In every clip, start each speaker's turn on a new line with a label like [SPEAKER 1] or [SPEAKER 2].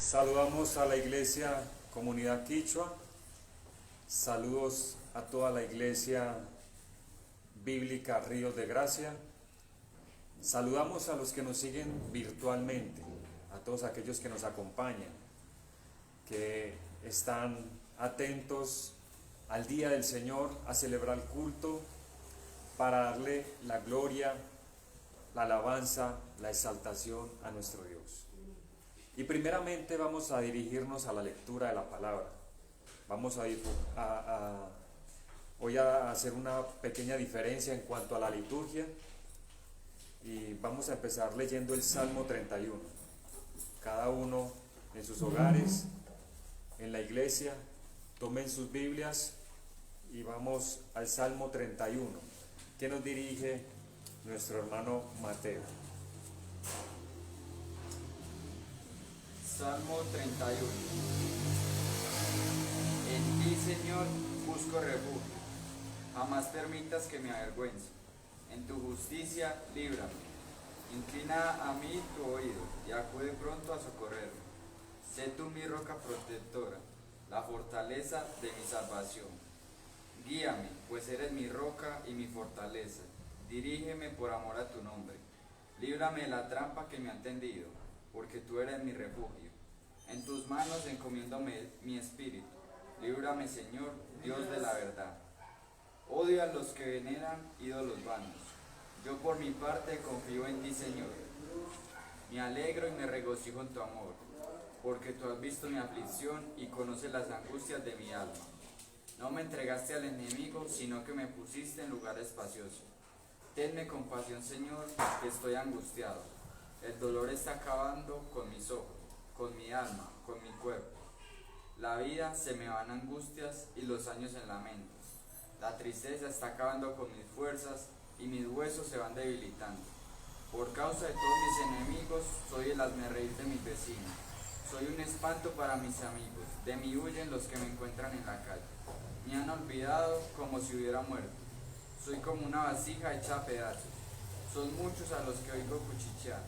[SPEAKER 1] Saludamos a la iglesia Comunidad Quichua, saludos a toda la iglesia bíblica Ríos de Gracia, saludamos a los que nos siguen virtualmente, a todos aquellos que nos acompañan, que están atentos al día del Señor, a celebrar el culto, para darle la gloria, la alabanza, la exaltación a nuestro Dios. Y primeramente vamos a dirigirnos a la lectura de la palabra. Vamos voy a hacer una pequeña diferencia en cuanto a la liturgia y vamos a empezar leyendo el Salmo 31. Cada uno en sus hogares, en la iglesia, tomen sus Biblias y vamos al Salmo 31, que nos dirige nuestro hermano Mateo.
[SPEAKER 2] Salmo 31. En ti, Señor, busco refugio. Jamás permitas que me avergüence. En tu justicia, líbrame. Inclina a mí tu oído y acude pronto a socorrerme. Sé tú mi roca protectora, la fortaleza de mi salvación. Guíame, pues eres mi roca y mi fortaleza. Dirígeme por amor a tu nombre. Líbrame de la trampa que me han tendido, porque tú eres mi refugio. En tus manos encomiendo mi espíritu. Líbrame, Señor, Dios de la verdad. Odio a los que veneran ídolos vanos. Yo por mi parte confío en ti, Señor. Me alegro y me regocijo en tu amor, porque tú has visto mi aflicción y conoces las angustias de mi alma. No me entregaste al enemigo, sino que me pusiste en lugar espacioso. Tenme compasión, Señor, que estoy angustiado. El dolor está acabando con mis ojos, con mi alma, con mi cuerpo. La vida se me van angustias y los años en lamentos. La tristeza está acabando con mis fuerzas y mis huesos se van debilitando. Por causa de todos mis enemigos, soy el hazmerreír de mis vecinos. Soy un espanto para mis amigos. De mí huyen los que me encuentran en la calle. Me han olvidado como si hubiera muerto. Soy como una vasija hecha a pedazos. Son muchos a los que oigo cuchichear.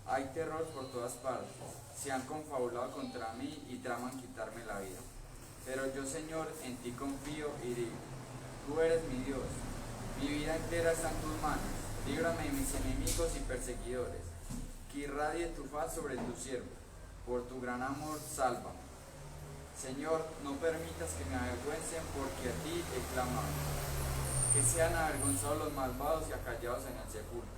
[SPEAKER 2] Hay terror por todas partes. Se han confabulado contra mí y traman quitarme la vida. Pero yo, Señor, en ti confío y digo, tú eres mi Dios. Mi vida entera está en tus manos. Líbrame de mis enemigos y perseguidores. Que irradie tu faz sobre tu siervo. Por tu gran amor, sálvame. Señor, no permitas que me avergüencen, porque a ti he clamado. Que sean avergonzados los malvados y acallados en el sepulcro.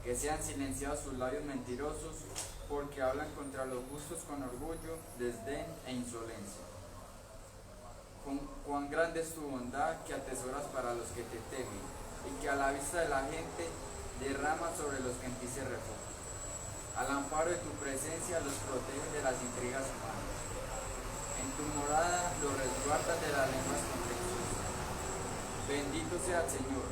[SPEAKER 2] Que sean silenciados sus labios mentirosos, porque hablan contra los justos con orgullo, desdén e insolencia. Cuán grande es tu bondad que atesoras para los que te temen, y que a la vista de la gente derramas sobre los que en ti se refugian. Al amparo de tu presencia los proteges de las intrigas humanas. En tu morada los resguardas de las lenguas contenciosas. Bendito sea el Señor,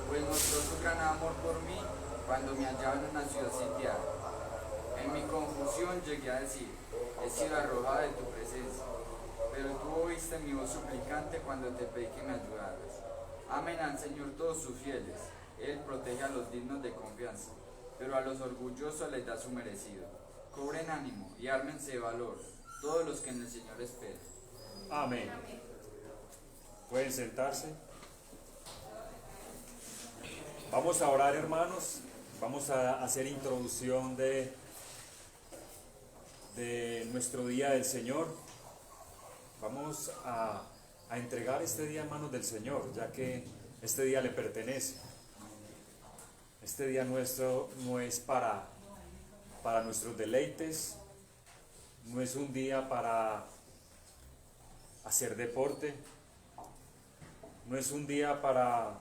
[SPEAKER 2] pues mostró su gran amor por mí cuando me hallaba en una ciudad sitiada. En mi confusión llegué a decir, he sido arrojada de tu presencia, pero tú oíste mi voz suplicante cuando te pedí que me ayudaras. Amen al Señor todos sus fieles, Él protege a los dignos de confianza, pero a los orgullosos les da su merecido. Cobren ánimo y ármense de valor, todos los que en el Señor esperan.
[SPEAKER 1] Amén. Pueden sentarse. Vamos a orar, hermanos. Vamos a hacer introducción de nuestro día del Señor. Vamos a entregar este día en manos del Señor, ya que este día le pertenece. Este día nuestro no es para nuestros deleites, no es un día para hacer deporte, no es un día para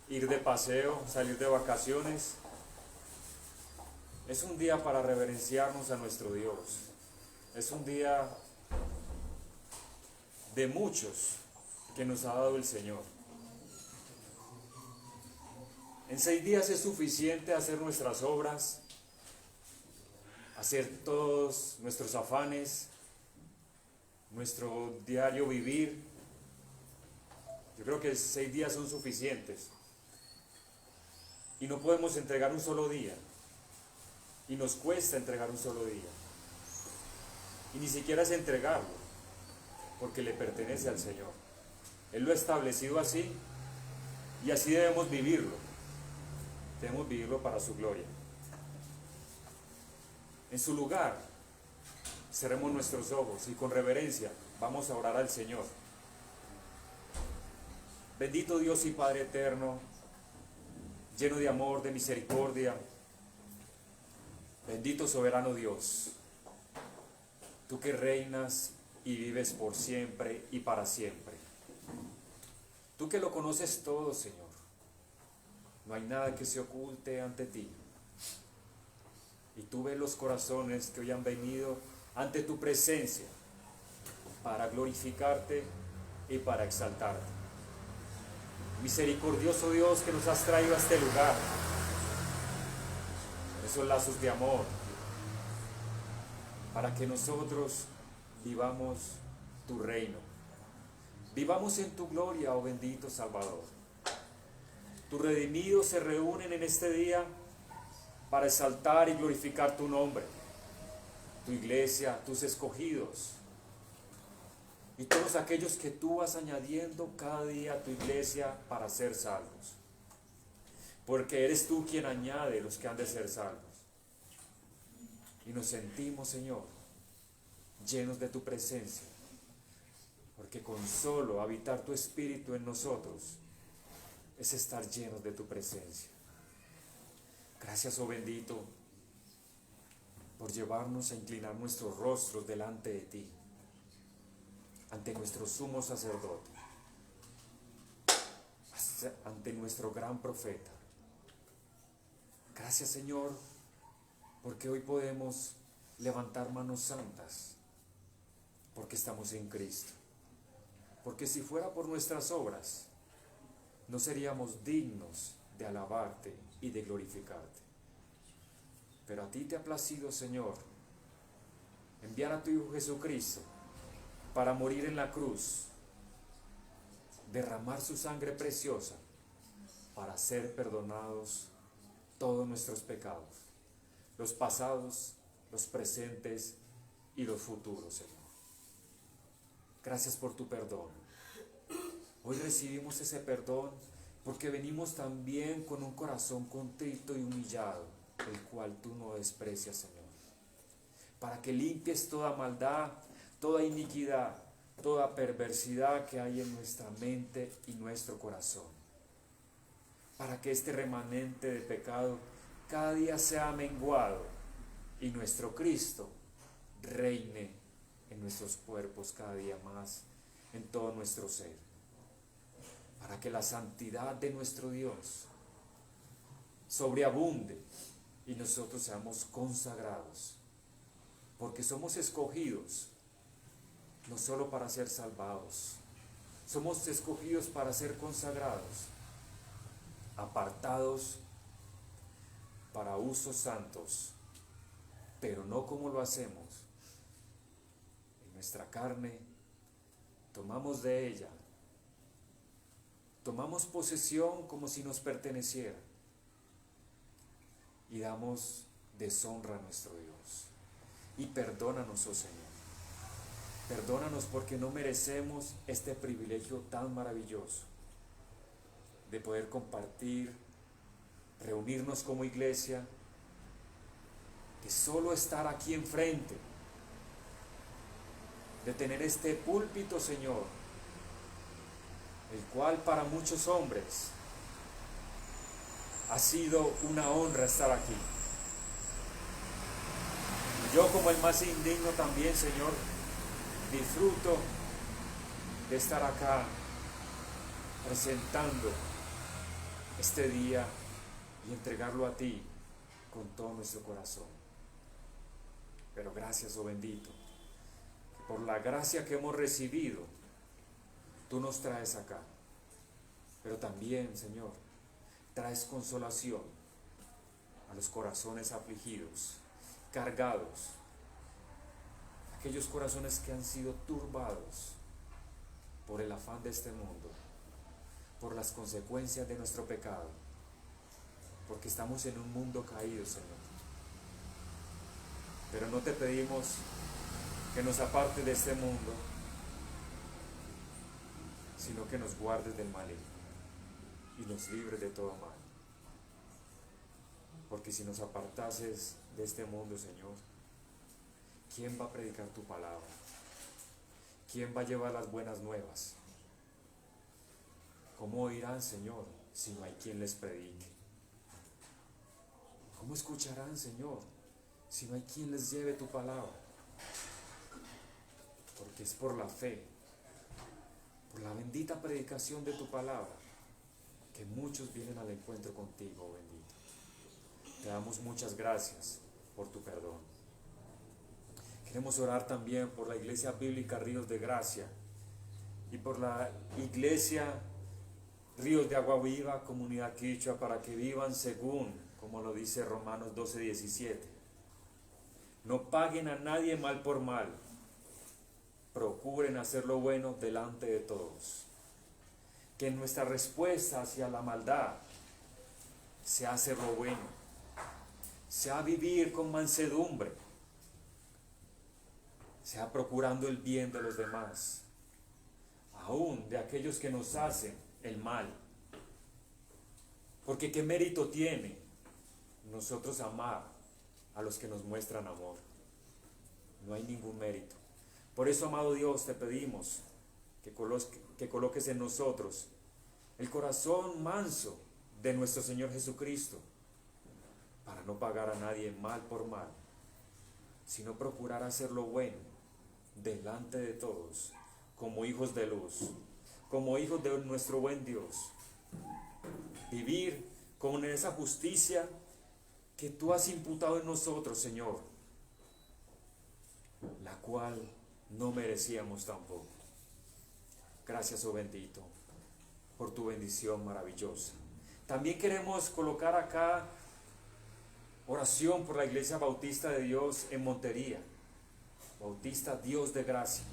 [SPEAKER 1] ir de paseo, salir de vacaciones. Es un día para reverenciarnos a nuestro Dios. Es un día de muchos que nos ha dado el Señor. En 6 días es suficiente hacer nuestras obras, hacer todos nuestros afanes, nuestro diario vivir. Yo creo que 6 días son suficientes. Y no podemos entregar un solo día. y nos cuesta entregar un solo día. Y ni siquiera es entregarlo, porque le pertenece al Señor. Él lo ha establecido así y así debemos vivirlo. Debemos vivirlo para su gloria. En su lugar, cerremos nuestros ojos y con reverencia vamos a orar al Señor. Bendito Dios y Padre eterno, lleno de amor, de misericordia, bendito soberano Dios, tú que reinas y vives por siempre y para siempre. Tú que lo conoces todo, Señor. No hay nada que se oculte ante ti. Y tú ves los corazones que hoy han venido ante tu presencia para glorificarte y para exaltarte. Misericordioso Dios que nos has traído a este lugar, esos lazos de amor, para que nosotros vivamos tu reino. Vivamos en tu gloria, oh bendito Salvador. Tus redimidos se reúnen en este día para exaltar y glorificar tu nombre, tu iglesia, tus escogidos y todos aquellos que tú vas añadiendo cada día a tu iglesia para ser salvos. Porque eres tú quien añade los que han de ser salvos. Y nos sentimos, Señor, llenos de tu presencia, porque con solo habitar tu Espíritu en nosotros es estar llenos de tu presencia. Gracias, oh bendito, por llevarnos a inclinar nuestros rostros delante de ti, ante nuestro sumo sacerdote, ante nuestro gran profeta. Gracias, Señor, porque hoy podemos levantar manos santas, porque estamos en Cristo. Porque si fuera por nuestras obras, no seríamos dignos de alabarte y de glorificarte. Pero a ti te ha placido, Señor, enviar a tu Hijo Jesucristo para morir en la cruz, derramar su sangre preciosa para ser perdonados todos nuestros pecados, los pasados, los presentes y los futuros, Señor. Gracias por tu perdón. Hoy recibimos ese perdón porque venimos también con un corazón contrito y humillado, el cual tú no desprecias, Señor. Para que limpies toda maldad, toda iniquidad, toda perversidad que hay en nuestra mente y nuestro corazón. Para que este remanente de pecado cada día sea menguado y nuestro Cristo reine en nuestros cuerpos cada día más, en todo nuestro ser. Para que la santidad de nuestro Dios sobreabunde y nosotros seamos consagrados, porque somos escogidos no solo para ser salvados, somos escogidos para ser consagrados, apartados para usos santos, pero no como lo hacemos. En nuestra carne tomamos de ella, tomamos posesión como si nos perteneciera y damos deshonra a nuestro Dios. Y perdónanos, oh Señor, perdónanos porque no merecemos este privilegio tan maravilloso de poder compartir, reunirnos como iglesia, de solo estar aquí enfrente, de tener este púlpito, Señor, el cual para muchos hombres ha sido una honra estar aquí. Y yo, como el más indigno también, Señor, disfruto de estar acá presentando este día y entregarlo a ti con todo nuestro corazón. Pero gracias, oh bendito, que por la gracia que hemos recibido, tú nos traes acá. Pero también, Señor, traes consolación a los corazones afligidos, cargados, aquellos corazones que han sido turbados por el afán de este mundo, por las consecuencias de nuestro pecado, porque estamos en un mundo caído, Señor. pero no te pedimos que nos apartes de este mundo, sino que nos guardes del maligno y nos libres de todo mal. Porque si nos apartases de este mundo, Señor, ¿quién va a predicar tu palabra? ¿Quién va a llevar las buenas nuevas? ¿Cómo oirán, Señor, si no hay quien les predique? ¿Cómo escucharán, Señor, si no hay quien les lleve tu palabra? Porque es por la fe, por la bendita predicación de tu palabra, que muchos vienen al encuentro contigo, bendito. Te damos muchas gracias por tu perdón. Queremos orar también por la Iglesia Bíblica Ríos de Gracia y por la Iglesia Ríos de Agua Viva, Comunidad Quichua, para que vivan según, como lo dice Romanos 12:17. No paguen a nadie mal por mal. Procuren hacer lo bueno delante de todos. Que nuestra respuesta hacia la maldad sea hacer lo bueno, sea vivir con mansedumbre, sea procurando el bien de los demás, aún de aquellos que nos hacen el mal. Porque qué mérito tiene nosotros amar a los que nos muestran amor. No hay ningún mérito. Por eso, amado Dios, te pedimos que coloques en nosotros el corazón manso de nuestro Señor Jesucristo, para no pagar a nadie mal por mal, sino procurar hacer lo bueno delante de todos, como hijos de luz, como hijos de nuestro buen Dios. Vivir con esa justicia que tú has imputado en nosotros, Señor, la cual no merecíamos tampoco. Gracias, oh bendito, por tu bendición maravillosa. También queremos colocar acá oración por la Iglesia Bautista de Dios en Montería, Bautista Dios de Gracia,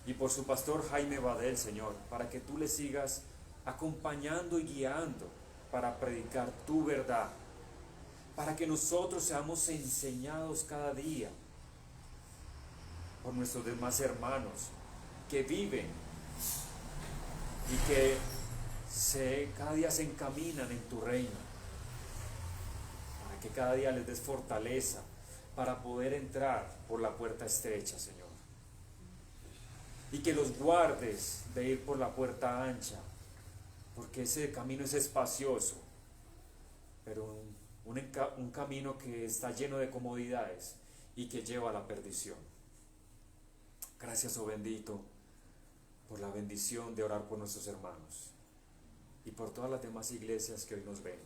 [SPEAKER 1] y por su pastor Jaime Badel, Señor, para que tú le sigas acompañando y guiando para predicar tu verdad, para que nosotros seamos enseñados cada día por nuestros demás hermanos que viven y que cada día se encaminan en tu reino, para que cada día les des fortaleza para poder entrar por la puerta estrecha, Señor, y que los guardes de ir por la puerta ancha, porque ese camino es espacioso, pero un camino que está lleno de comodidades y que lleva a la perdición. Gracias, oh bendito, por la bendición de orar por nuestros hermanos y por todas las demás iglesias que hoy nos ven,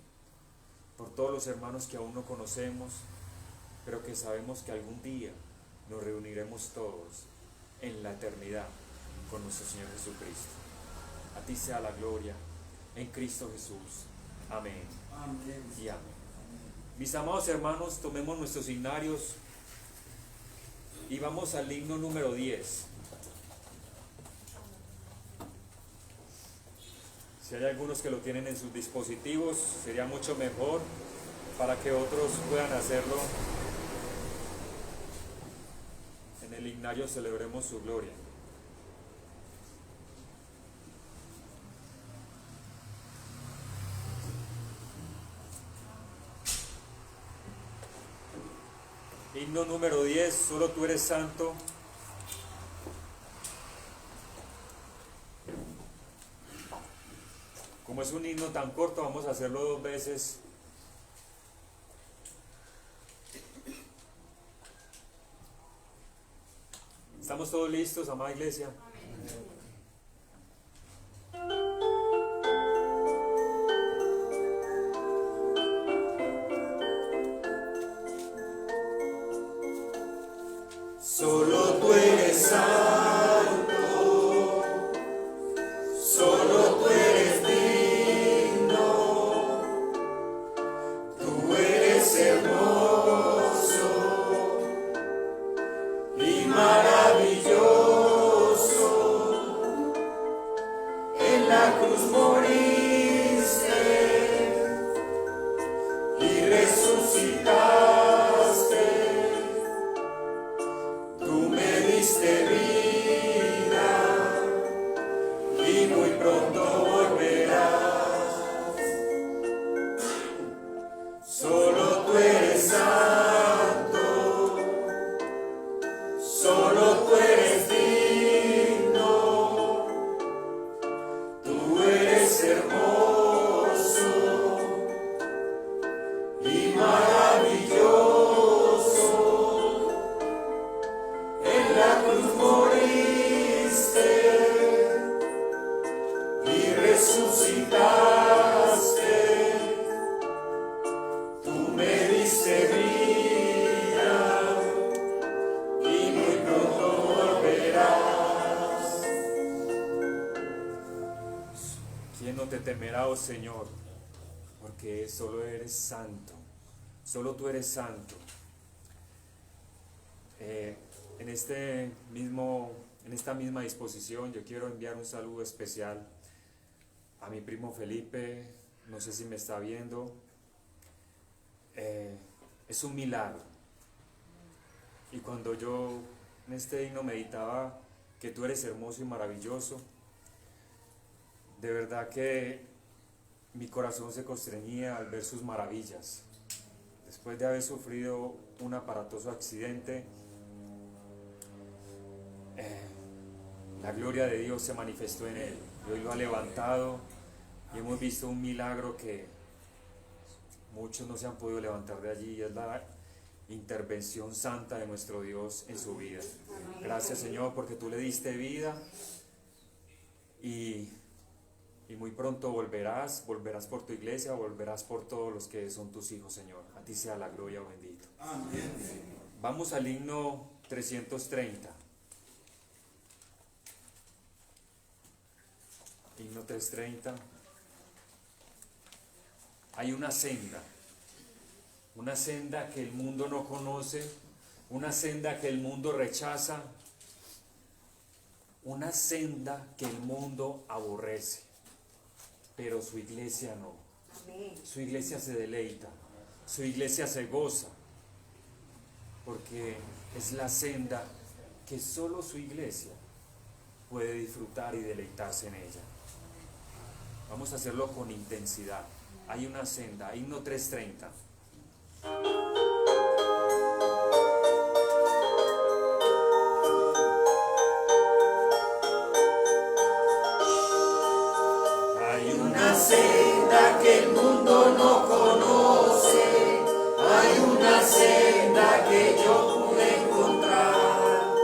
[SPEAKER 1] por todos los hermanos que aún no conocemos, pero que sabemos que algún día nos reuniremos todos en la eternidad con nuestro Señor Jesucristo. A ti sea la gloria en Cristo Jesús. Amén.
[SPEAKER 2] Amén.
[SPEAKER 1] Y amén. Mis amados hermanos, tomemos nuestros signarios y vamos al himno número 10. Si hay algunos que lo tienen en sus dispositivos, sería mucho mejor para que otros puedan hacerlo. En el himnario celebremos su gloria. Himno número 10, solo tú eres santo. Como es un himno tan corto, vamos a hacerlo 2 veces. ¿Estamos todos listos, amada iglesia?
[SPEAKER 3] Solo tú eres santo, solo tú eres digno, tú eres hermoso y maravilloso. En la cruz moriste y resucitaste.
[SPEAKER 1] temer a vos, Señor, porque solo eres santo, solo tú eres santo. En esta misma disposición yo quiero enviar un saludo especial a mi primo Felipe, no sé si me está viendo. Es un milagro. Y cuando yo en este himno meditaba que tú eres hermoso y maravilloso, de verdad que mi corazón se constreñía al ver sus maravillas. Después de haber sufrido un aparatoso accidente, la gloria de Dios se manifestó en él y hoy lo ha levantado y hemos visto un milagro que muchos no se han podido levantar de allí, y es la intervención santa de nuestro Dios en su vida. Gracias, Señor, porque tú le diste vida y muy pronto volverás por tu iglesia, volverás por todos los que son tus hijos, Señor. A ti sea la gloria, bendito.
[SPEAKER 3] Amén.
[SPEAKER 1] Vamos al himno 330. Himno 330. Hay una senda que el mundo no conoce, una senda que el mundo rechaza, una senda que el mundo aborrece, pero su iglesia no. Su iglesia se deleita, su iglesia se goza, porque es la senda que solo su iglesia puede disfrutar y deleitarse en ella. Vamos a hacerlo con intensidad. Hay una senda, himno 330.
[SPEAKER 3] Hay una senda que el mundo no conoce, hay una senda que yo pude encontrar.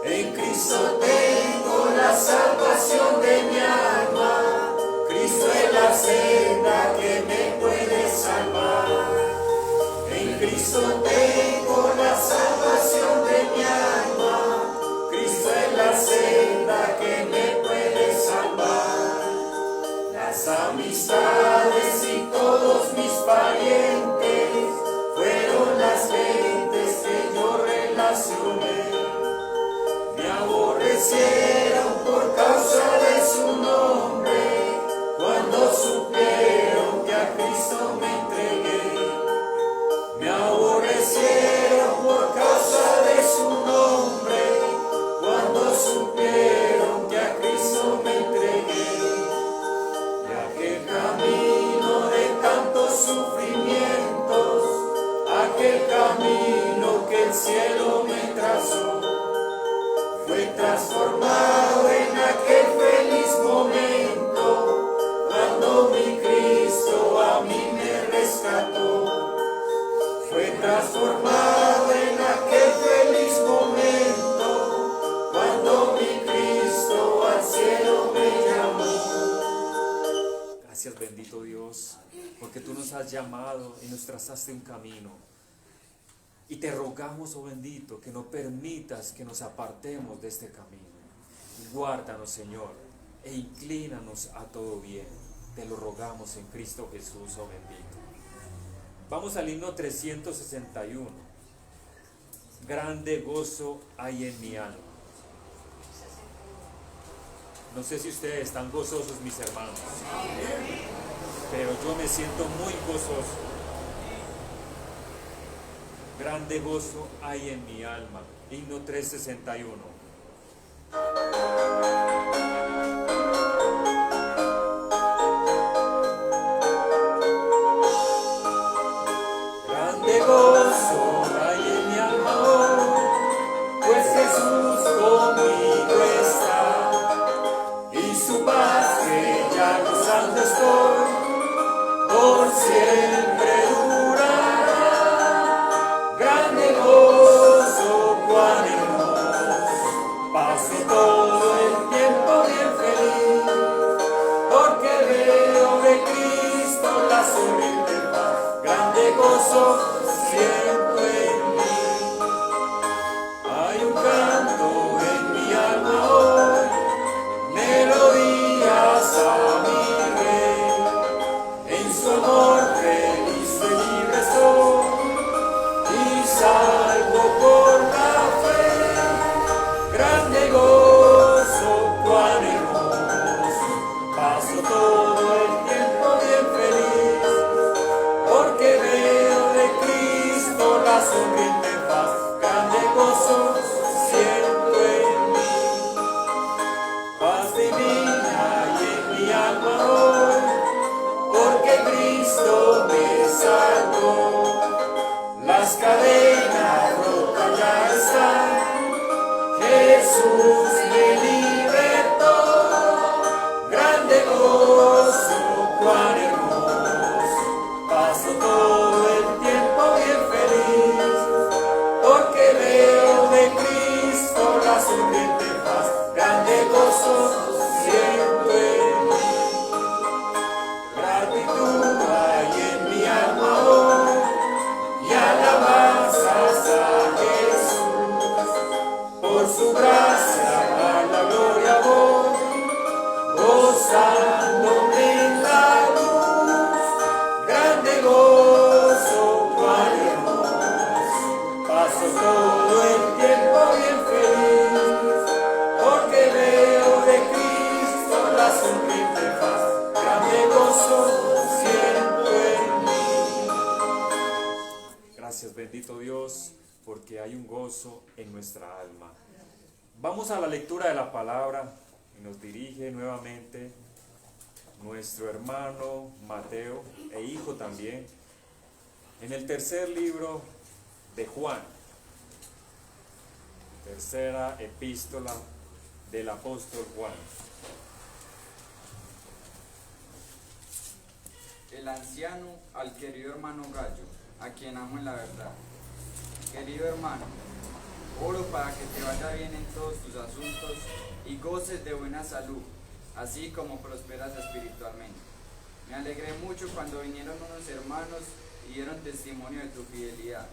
[SPEAKER 3] En Cristo tengo la salvación de mi alma, Cristo es la senda que me puede salvar. En Cristo tengo la salvación de mi alma, Cristo es la senda que me puede salvar. Las amistades y todos mis parientes fueron las gentes que yo relacioné. Me aborrecieron por causa de su nombre, cuando supieron que a Cristo me entregué. Me aborrecieron por causa de su nombre, cuando supieron que a Cristo me entregué. Y aquel camino de tantos sufrimientos, aquel camino que el cielo me trazó, fue transformado en aquel feliz momento, cuando mi Cristo a mí me rescató. Fue transformado en aquel feliz momento, cuando mi Cristo al cielo me llamó.
[SPEAKER 1] Gracias, bendito Dios, porque tú nos has llamado y nos trazaste un camino. Y te rogamos, oh bendito, que no permitas que nos apartemos de este camino. Guárdanos, Señor, e inclínanos a todo bien. Te lo rogamos en Cristo Jesús, oh bendito. Vamos al himno 361. Grande gozo hay en mi alma. No sé si ustedes están gozosos, mis hermanos, pero yo me siento muy gozoso. Grande gozo hay en mi alma. Himno 361.
[SPEAKER 3] Grande gozo hay en mi alma hoy, pues Jesús conmigo está, y su paz que ya gozando estoy, por siempre durará. Grande gozo, cuán hermoso, paz y todo gozándome en la luz, grande gozo, cuán hermoso. Paso todo el tiempo bien feliz, porque veo de Cristo la sonriente faz, grande gozo siento en mí.
[SPEAKER 1] Gracias, bendito Dios, porque hay un gozo en nuestra alma. Vamos a la lectura de la palabra y nos dirige nuevamente nuestro hermano Mateo e hijo también en el tercer libro de Juan, tercera epístola del apóstol Juan.
[SPEAKER 2] El anciano al querido hermano Gallo, a quien amo en la verdad. Querido hermano, oro para que te vaya bien en todos tus asuntos y goces de buena salud, así como prosperas espiritualmente. Me alegré mucho cuando vinieron unos hermanos y dieron testimonio de tu fidelidad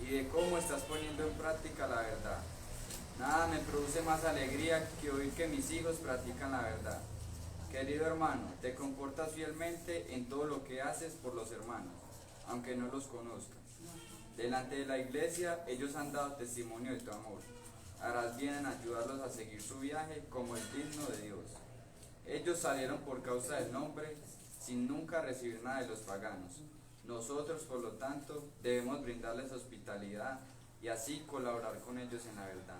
[SPEAKER 2] y de cómo estás poniendo en práctica la verdad. Nada me produce más alegría que oír que mis hijos practican la verdad. Querido hermano, te comportas fielmente en todo lo que haces por los hermanos, aunque no los conozcas. Delante de la iglesia, ellos han dado testimonio de tu amor. Harás bien en ayudarlos a seguir su viaje como es digno de Dios. Ellos salieron por causa del nombre, sin nunca recibir nada de los paganos. Nosotros, por lo tanto, debemos brindarles hospitalidad y así colaborar con ellos en la verdad.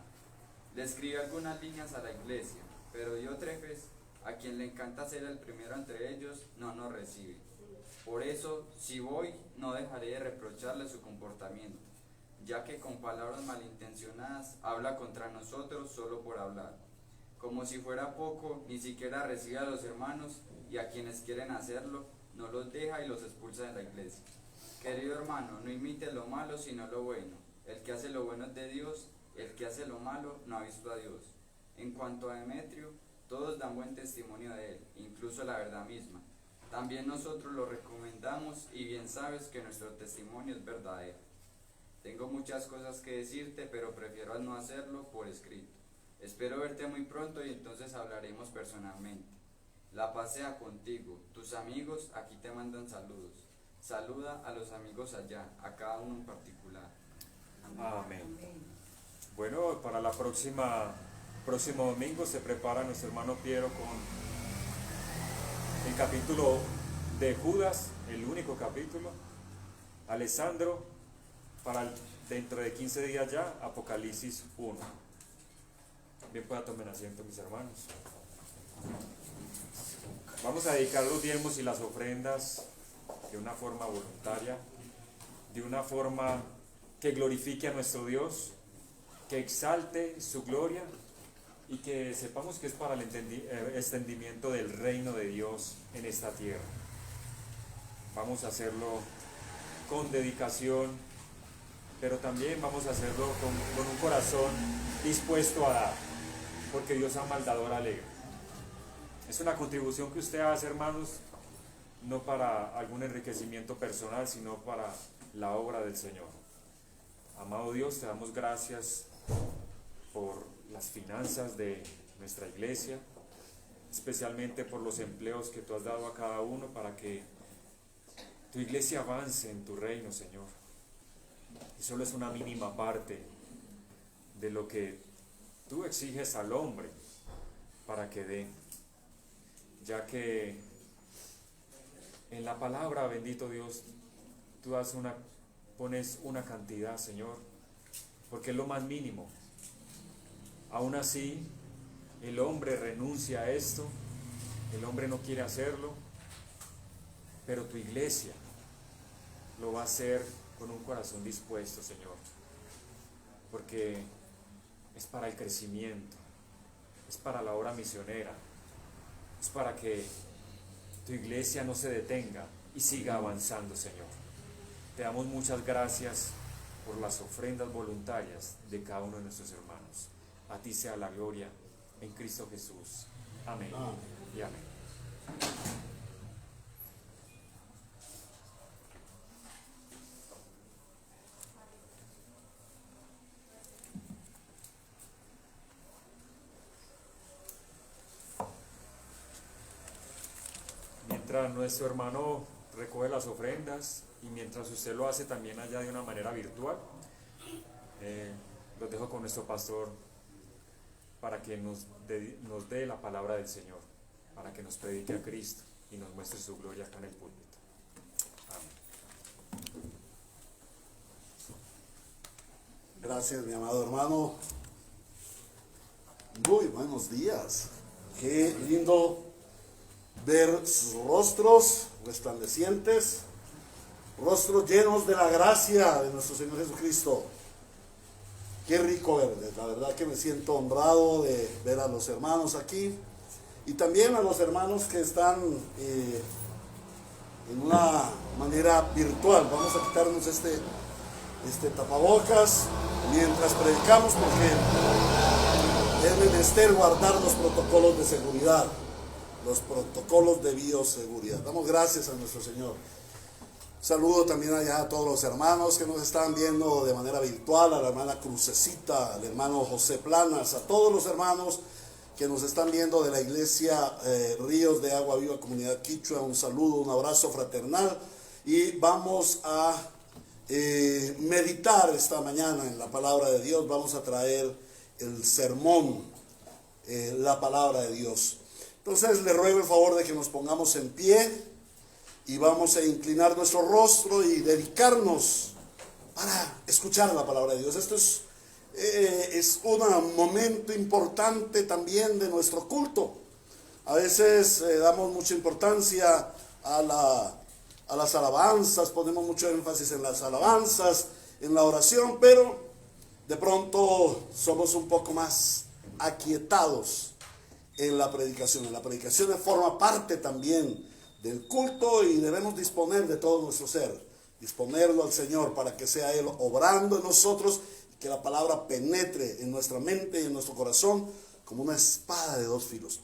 [SPEAKER 2] Le escribí algunas líneas a la iglesia, pero Diótrefes, a quien le encanta ser el primero entre ellos, no nos recibe. Por eso, si voy, no dejaré de reprocharle su comportamiento, ya que con palabras malintencionadas habla contra nosotros solo por hablar. Como si fuera poco, ni siquiera recibe a los hermanos y a quienes quieren hacerlo, no los deja y los expulsa de la iglesia. Querido hermano, no imite lo malo sino lo bueno. El que hace lo bueno es de Dios, el que hace lo malo no ha visto a Dios. En cuanto a Demetrio, todos dan buen testimonio de él, incluso la verdad misma. También nosotros lo recomendamos y bien sabes que nuestro testimonio es verdadero. Tengo muchas cosas que decirte, pero prefiero no hacerlo por escrito. Espero verte muy pronto y entonces hablaremos personalmente. La paz sea contigo. Tus amigos aquí te mandan saludos. Saluda a los amigos allá, a cada uno en particular.
[SPEAKER 1] Amén. Bueno, para la próximo domingo se prepara nuestro hermano Piero con el capítulo de Judas, el único capítulo. Alessandro, dentro de 15 días ya, Apocalipsis 1. Bien, pueda tomar asiento, mis hermanos. Vamos a dedicar los diezmos y las ofrendas de una forma voluntaria, de una forma que glorifique a nuestro Dios, que exalte su gloria y que sepamos que es para el extendimiento del reino de Dios en esta tierra. Vamos a hacerlo con dedicación, pero también vamos a hacerlo con un corazón dispuesto a dar, porque Dios ama al dador alegre. Es una contribución que usted hace, hermanos, no para algún enriquecimiento personal, sino para la obra del Señor. Amado Dios, te damos gracias por las finanzas de nuestra iglesia, especialmente por los empleos que tú has dado a cada uno para que tu iglesia avance en tu reino, Señor. Y solo es una mínima parte de lo que tú exiges al hombre para que dé, ya que en la palabra, bendito Dios, tú pones una cantidad, Señor, porque es lo más mínimo. Aún así, el hombre renuncia a esto, el hombre no quiere hacerlo, pero tu iglesia lo va a hacer con un corazón dispuesto, Señor, porque es para el crecimiento, es para la obra misionera, es para que tu iglesia no se detenga y siga avanzando, Señor. Te damos muchas gracias por las ofrendas voluntarias de cada uno de nuestros hermanos. A ti sea la gloria en Cristo Jesús. Amén. Y amén. Mientras nuestro hermano recoge las ofrendas y mientras usted lo hace también allá de una manera virtual, los dejo con nuestro pastor para que nos dé la palabra del Señor, para que nos predique a Cristo y nos muestre su gloria acá en el púlpito. Amén.
[SPEAKER 4] Gracias, mi amado hermano. Muy buenos días. Qué lindo ver sus rostros resplandecientes, rostros llenos de la gracia de nuestro Señor Jesucristo. Qué rico verles. La verdad que me siento honrado de ver a los hermanos aquí y también a los hermanos que están en una manera virtual. Vamos a quitarnos este tapabocas mientras predicamos, porque es menester guardar los protocolos de seguridad, los protocolos de bioseguridad. Damos gracias a nuestro Señor. Saludo también allá a todos los hermanos que nos están viendo de manera virtual, a la hermana Crucecita, al hermano José Planas, a todos los hermanos que nos están viendo de la iglesia Ríos de Agua Viva Comunidad Quichua. Un saludo, un abrazo fraternal, y vamos a meditar esta mañana en la palabra de Dios. Vamos a traer el sermón, la palabra de Dios. Entonces le ruego el favor de que nos pongamos en pie y vamos a inclinar nuestro rostro y dedicarnos para escuchar la palabra de Dios. Esto es un momento importante también de nuestro culto. A veces damos mucha importancia a las alabanzas, ponemos mucho énfasis en las alabanzas, en la oración, pero de pronto somos un poco más aquietados en la predicación. La predicación forma parte también del culto y debemos disponer de todo nuestro ser, disponerlo al Señor para que sea Él obrando en nosotros y que la palabra penetre en nuestra mente y en nuestro corazón como una espada de dos filos.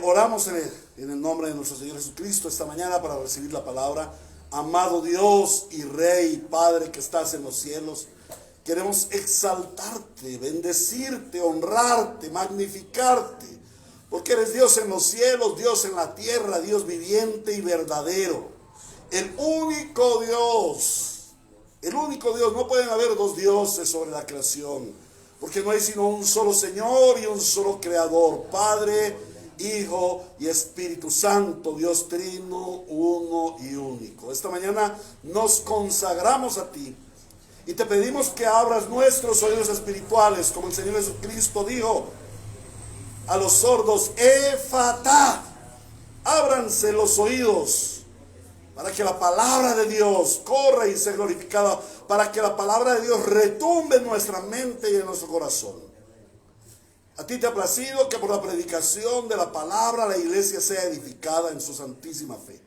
[SPEAKER 4] Oramos en el nombre de nuestro Señor Jesucristo esta mañana para recibir la palabra. Amado Dios y Rey, Padre que estás en los cielos, queremos exaltarte, bendecirte, honrarte, magnificarte, porque eres Dios en los cielos, Dios en la tierra, Dios viviente y verdadero. El único Dios, no pueden haber dos dioses sobre la creación, porque no hay sino un solo Señor y un solo Creador, Padre, Hijo y Espíritu Santo, Dios trino, uno y único. Esta mañana nos consagramos a ti y te pedimos que abras nuestros oídos espirituales, como el Señor Jesucristo dijo a los sordos: Efatá, ábranse los oídos, para que la palabra de Dios corra y sea glorificada, para que la palabra de Dios retumbe en nuestra mente y en nuestro corazón. A ti te ha placido que por la predicación de la palabra la iglesia sea edificada en su santísima fe.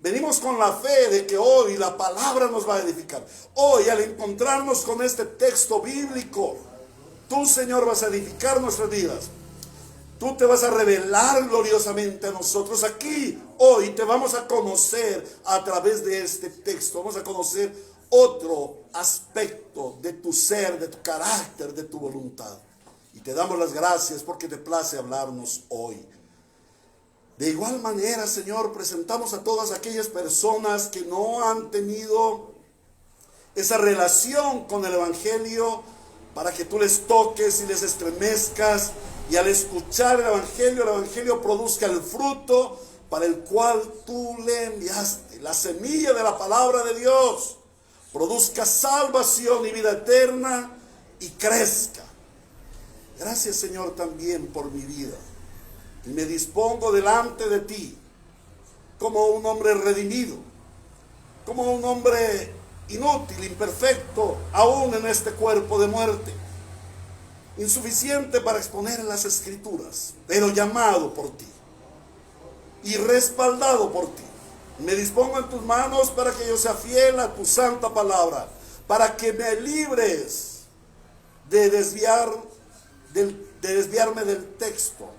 [SPEAKER 4] Venimos con la fe de que hoy la palabra nos va a edificar. Hoy, al encontrarnos con este texto bíblico, tú, Señor, vas a edificar nuestras vidas. Tú te vas a revelar gloriosamente a nosotros aquí. Hoy te vamos a conocer a través de este texto. Vamos a conocer otro aspecto de tu ser, de tu carácter, de tu voluntad. Y te damos las gracias porque te place hablarnos hoy. De igual manera, Señor, presentamos a todas aquellas personas que no han tenido esa relación con el Evangelio, para que tú les toques y les estremezcas, y al escuchar el Evangelio produzca el fruto para el cual tú le enviaste. La semilla de la palabra de Dios produzca salvación y vida eterna y crezca. Gracias, Señor, también por mi vida. Y me dispongo delante de ti como un hombre redimido, como un hombre inútil, imperfecto, aún en este cuerpo de muerte, insuficiente para exponer las Escrituras, pero llamado por ti y respaldado por ti. Me dispongo en tus manos para que yo sea fiel a tu santa palabra, para que me libres de desviarme del texto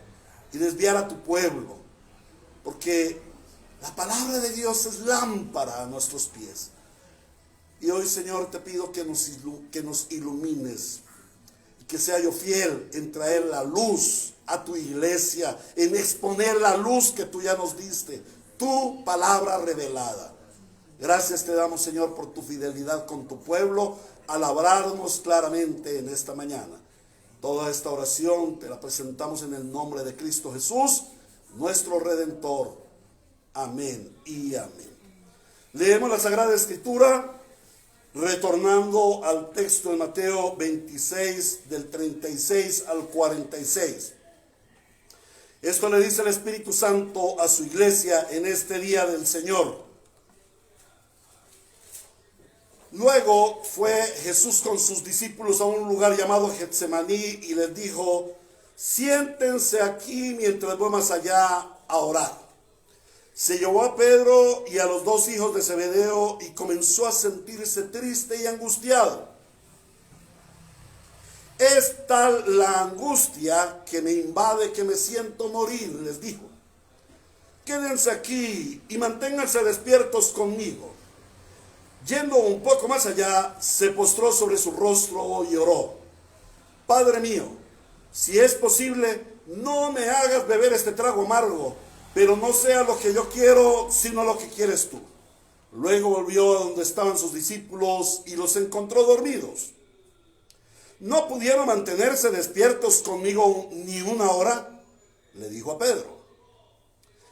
[SPEAKER 4] y desviar a tu pueblo, porque la palabra de Dios es lámpara a nuestros pies. Y hoy, Señor, te pido que nos ilumines, que sea yo fiel en traer la luz a tu iglesia, en exponer la luz que tú ya nos diste, tu palabra revelada. Gracias te damos, Señor, por tu fidelidad con tu pueblo, al hablarnos claramente en esta mañana. Toda esta oración te la presentamos en el nombre de Cristo Jesús, nuestro Redentor. Amén y amén. Leemos la Sagrada Escritura, retornando al texto de Mateo 26, del 36 al 46. Esto le dice el Espíritu Santo a su iglesia en este día del Señor. Luego fue Jesús con sus discípulos a un lugar llamado Getsemaní y les dijo: siéntense aquí mientras voy más allá a orar. Se llevó a Pedro y a los dos hijos de Zebedeo y comenzó a sentirse triste y angustiado. Es tal la angustia que me invade que me siento morir, les dijo. Quédense aquí y manténganse despiertos conmigo. Yendo un poco más allá, se postró sobre su rostro y oró: Padre mío, si es posible, no me hagas beber este trago amargo, pero no sea lo que yo quiero, sino lo que quieres tú. Luego volvió a donde estaban sus discípulos y los encontró dormidos. ¿No pudieron mantenerse despiertos conmigo ni una hora? Le dijo a Pedro.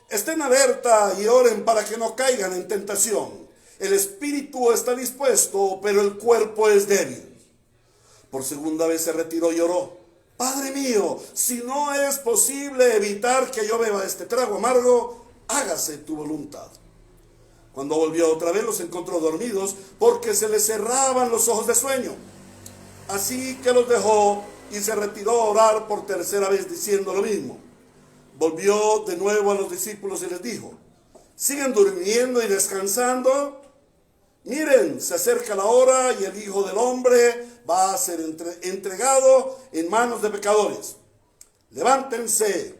[SPEAKER 4] Estén alerta y oren para que no caigan en tentación. El espíritu está dispuesto, pero el cuerpo es débil. Por segunda vez se retiró y oró: Padre mío, si no es posible evitar que yo beba este trago amargo, hágase tu voluntad. Cuando volvió otra vez, los encontró dormidos porque se les cerraban los ojos de sueño. Así que los dejó y se retiró a orar por tercera vez diciendo lo mismo. Volvió de nuevo a los discípulos y les dijo: ¿siguen durmiendo y descansando? Miren, se acerca la hora y el Hijo del Hombre va a ser entregado en manos de pecadores. Levántense,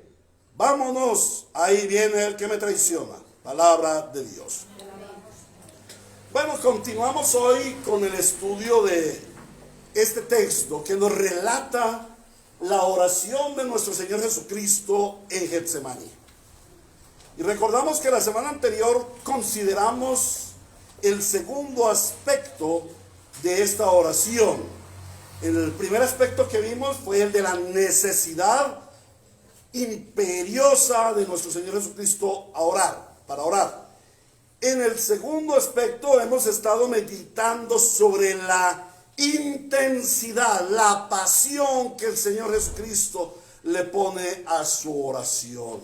[SPEAKER 4] vámonos, ahí viene el que me traiciona. Palabra de Dios. Bueno, continuamos hoy con el estudio de este texto que nos relata la oración de nuestro Señor Jesucristo en Getsemaní. Y recordamos que la semana anterior consideramos el segundo aspecto de esta oración. El primer aspecto que vimos fue el de la necesidad imperiosa de nuestro Señor Jesucristo para orar. En el segundo aspecto hemos estado meditando sobre la intensidad, la pasión que el Señor Jesucristo le pone a su oración.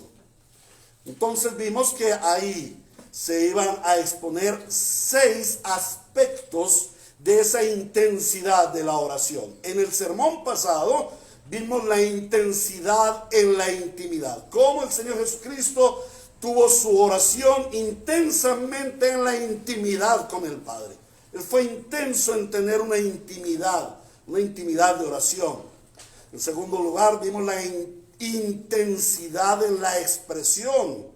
[SPEAKER 4] Entonces vimos que ahí se iban a exponer 6 aspectos de esa intensidad de la oración. En el sermón pasado vimos la intensidad en la intimidad. Cómo el Señor Jesucristo tuvo su oración intensamente en la intimidad con el Padre. Él fue intenso en tener una intimidad de oración. En segundo lugar, vimos la intensidad en la expresión.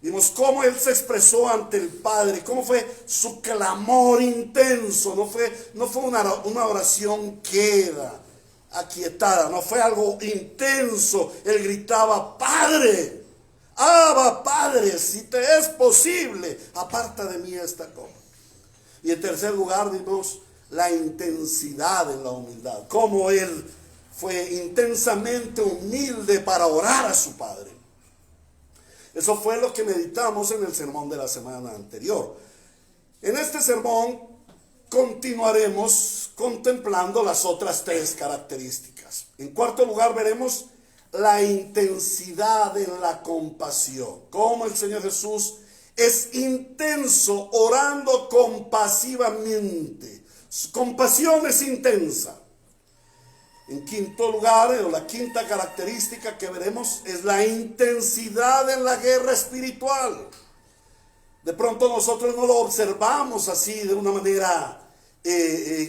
[SPEAKER 4] Vimos cómo Él se expresó ante el Padre, cómo fue su clamor intenso. No fue una oración queda, aquietada, no fue algo intenso. Él gritaba: Padre, Abba, Padre, si te es posible, aparta de mí esta copa. Y en tercer lugar vimos la intensidad en la humildad, cómo Él fue intensamente humilde para orar a su Padre. Eso fue lo que meditamos en el sermón de la semana anterior. En este sermón continuaremos contemplando las otras 3 características. En cuarto lugar veremos la intensidad en la compasión. Cómo el Señor Jesús es intenso orando compasivamente. Su compasión es intensa. En quinto lugar, o la quinta característica que veremos, es la intensidad en la guerra espiritual. De pronto nosotros no lo observamos así de una manera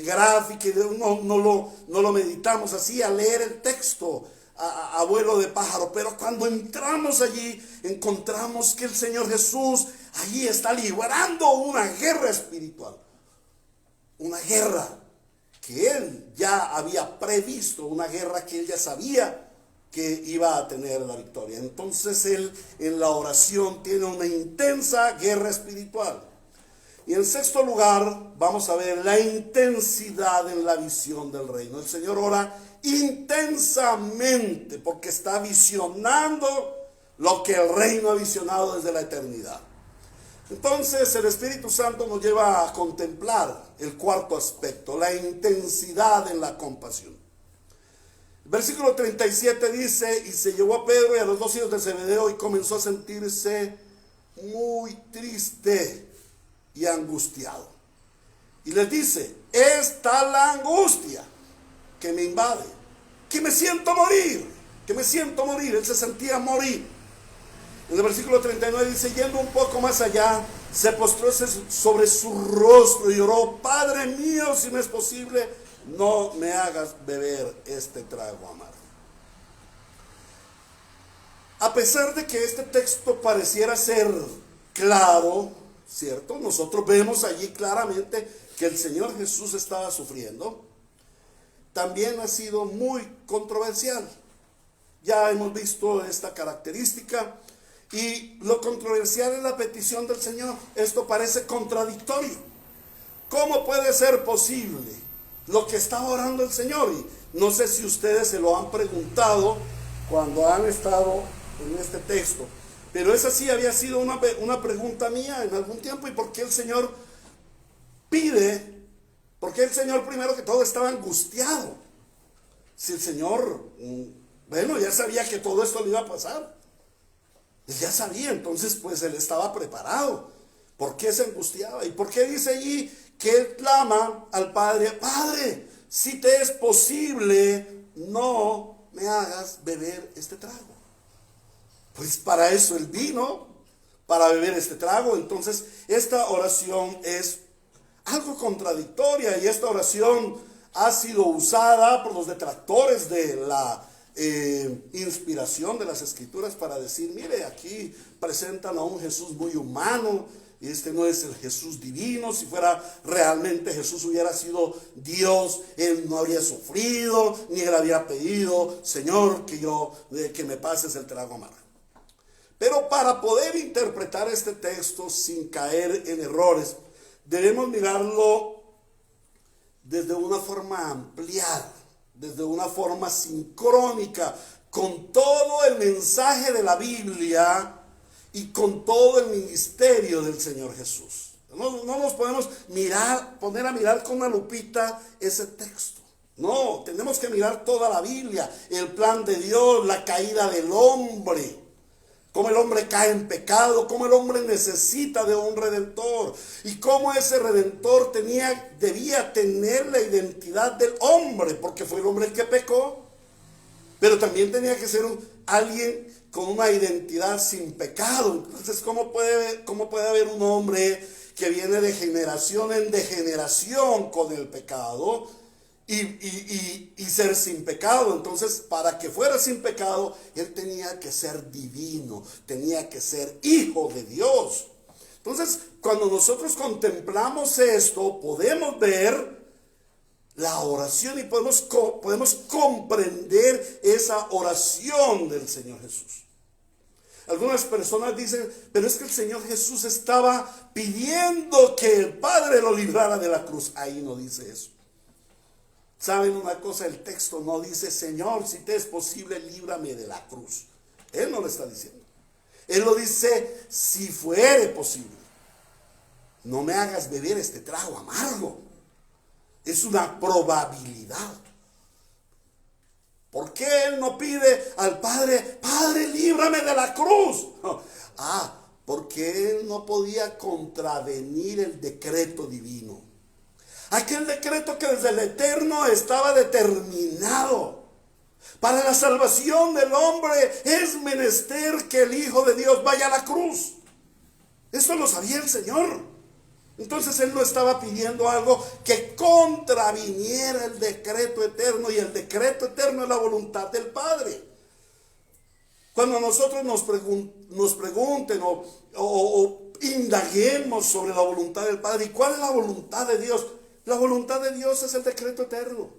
[SPEAKER 4] gráfica, no lo meditamos así al leer el texto a vuelo de pájaro, pero cuando entramos allí encontramos que el Señor Jesús allí está librando una guerra espiritual, una guerra que él ya había previsto, una guerra que él ya sabía que iba a tener la victoria. Entonces él en la oración tiene una intensa guerra espiritual. Y en sexto lugar vamos a ver la intensidad en la visión del reino. El Señor ora intensamente porque está visionando lo que el reino ha visionado desde la eternidad. Entonces el Espíritu Santo nos lleva a contemplar el cuarto aspecto, la intensidad en la compasión. El versículo 37 dice: y se llevó a Pedro y a los dos hijos de Zebedeo y comenzó a sentirse muy triste y angustiado. Y les dice: esta la angustia que me invade, que me siento morir, que me siento morir. Él se sentía morir. En el versículo 39 dice: yendo un poco más allá, se postró sobre su rostro y oró: Padre mío, si me es posible, no me hagas beber este trago amargo. A pesar de que este texto pareciera ser claro, ¿cierto? Nosotros vemos allí claramente que el Señor Jesús estaba sufriendo. También ha sido muy controversial. Ya hemos visto esta característica. Y lo controversial es la petición del Señor. Esto parece contradictorio. ¿Cómo puede ser posible lo que está orando el Señor? Y no sé si ustedes se lo han preguntado cuando han estado en este texto, pero esa sí había sido una pregunta mía en algún tiempo. ¿Y por qué el Señor pide? ¿Por qué el Señor primero que todo estaba angustiado? Si el Señor, bueno, ya sabía que todo esto le iba a pasar. Él ya sabía, entonces pues él estaba preparado. ¿Por qué se angustiaba? ¿Y por qué dice allí que él clama al Padre: Padre, si te es posible, no me hagas beber este trago? Pues para eso él vino, para beber este trago. Entonces esta oración es algo contradictoria, y esta oración ha sido usada por los detractores de la inspiración de las Escrituras para decir: mire, aquí presentan a un Jesús muy humano, y este no es el Jesús divino. Si fuera realmente Jesús hubiera sido Dios, él no habría sufrido, ni él había pedido: Señor, que me pases el trago amargo. Pero para poder interpretar este texto sin caer en errores, debemos mirarlo desde una forma ampliada, desde una forma sincrónica, con todo el mensaje de la Biblia y con todo el ministerio del Señor Jesús. No nos podemos poner a mirar con una lupita ese texto. No, tenemos que mirar toda la Biblia, el plan de Dios, la caída del hombre, cómo el hombre cae en pecado, cómo el hombre necesita de un redentor, y cómo ese redentor debía tener la identidad del hombre, porque fue el hombre el que pecó, pero también tenía que ser alguien con una identidad sin pecado. Entonces, ¿cómo puede haber un hombre que viene de generación en degeneración con el pecado y ser sin pecado? Entonces, para que fuera sin pecado, él tenía que ser divino, tenía que ser hijo de Dios. Entonces, cuando nosotros contemplamos esto, podemos ver la oración y podemos comprender esa oración del Señor Jesús. Algunas personas dicen: pero es que el Señor Jesús estaba pidiendo que el Padre lo librara de la cruz. Ahí no dice eso. ¿Saben una cosa? El texto no dice: Señor, si te es posible, líbrame de la cruz. Él no lo está diciendo. Él lo dice: si fuere posible, no me hagas beber este trago amargo. Es una probabilidad. ¿Por qué él no pide al Padre: Padre, líbrame de la cruz? No. Porque él no podía contravenir el decreto divino. Aquel decreto que desde el eterno estaba determinado. Para la salvación del hombre es menester que el Hijo de Dios vaya a la cruz. Eso lo sabía el Señor. Entonces él no estaba pidiendo algo que contraviniera el decreto eterno, y el decreto eterno es la voluntad del Padre. Cuando nosotros nos pregunten o indaguemos sobre la voluntad del Padre, ¿y cuál es la voluntad de Dios? La voluntad de Dios es el decreto eterno.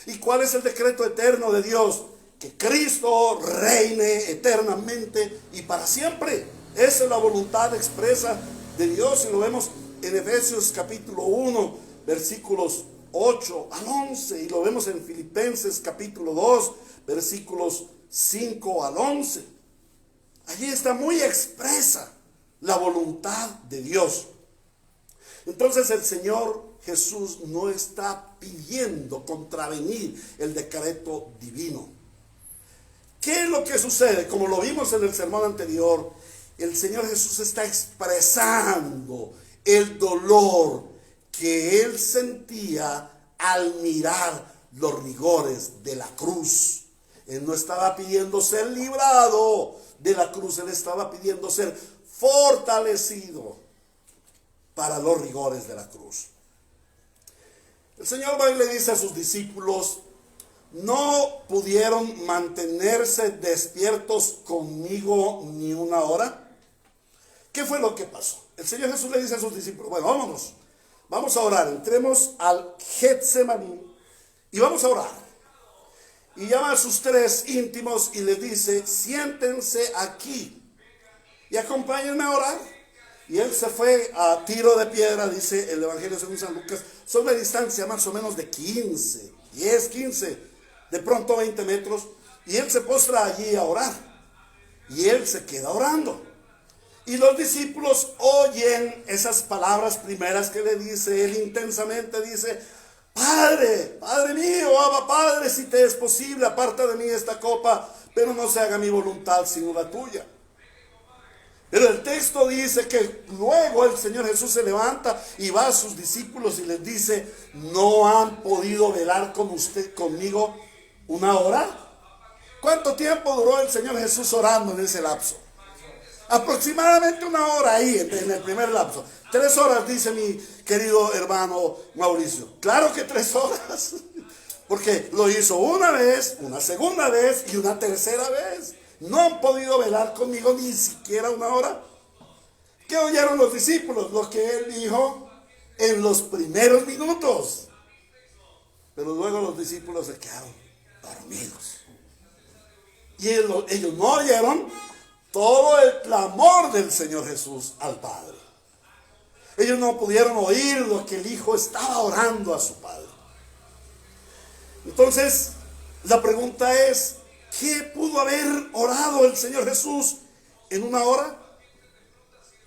[SPEAKER 4] ¿Y cuál es el decreto eterno de Dios? Que Cristo reine eternamente y para siempre. Esa es la voluntad expresa de Dios, y lo vemos en Efesios capítulo 1, versículos 8 al 11, y lo vemos en Filipenses capítulo 2, versículos 5 al 11. Allí está muy expresa la voluntad de Dios. Entonces el Señor Jesús no está pidiendo contravenir el decreto divino. ¿Qué es lo que sucede? Como lo vimos en el sermón anterior, el Señor Jesús está expresando el dolor que Él sentía al mirar los rigores de la cruz. Él no estaba pidiendo ser librado de la cruz, Él estaba pidiendo ser fortalecido para los rigores de la cruz. El Señor va y le dice a sus discípulos: ¿no pudieron mantenerse despiertos conmigo ni una hora? ¿Qué fue lo que pasó? El Señor Jesús le dice a sus discípulos: bueno, vámonos, vamos a orar, entremos al Getsemaní y vamos a orar. Y llama a sus 3 íntimos y les dice: siéntense aquí y acompáñenme a orar. Y él se fue a tiro de piedra, dice el Evangelio según San Lucas, sobre distancia más o menos de 15, de pronto 20 metros, y él se postra allí a orar, y él se queda orando. Y los discípulos oyen esas palabras primeras que le dice él intensamente, dice: Padre, Padre mío, Abba Padre, si te es posible, aparta de mí esta copa, pero no se haga mi voluntad sino la tuya. Pero el texto dice que luego el Señor Jesús se levanta y va a sus discípulos y les dice: ¿no han podido velar conmigo una hora? ¿Cuánto tiempo duró el Señor Jesús orando en ese lapso? Aproximadamente una hora ahí, en el primer lapso. 3 horas, dice mi querido hermano Mauricio. Claro que 3 horas, porque lo hizo una vez, una segunda vez y una tercera vez. No han podido velar conmigo ni siquiera una hora. ¿Qué oyeron los discípulos? Lo que él dijo en los primeros minutos. Pero luego los discípulos se quedaron dormidos. Y ellos no oyeron todo el clamor del Señor Jesús al Padre. Ellos no pudieron oír lo que el Hijo estaba orando a su Padre. Entonces, la pregunta es: ¿qué pudo haber orado el Señor Jesús en una hora?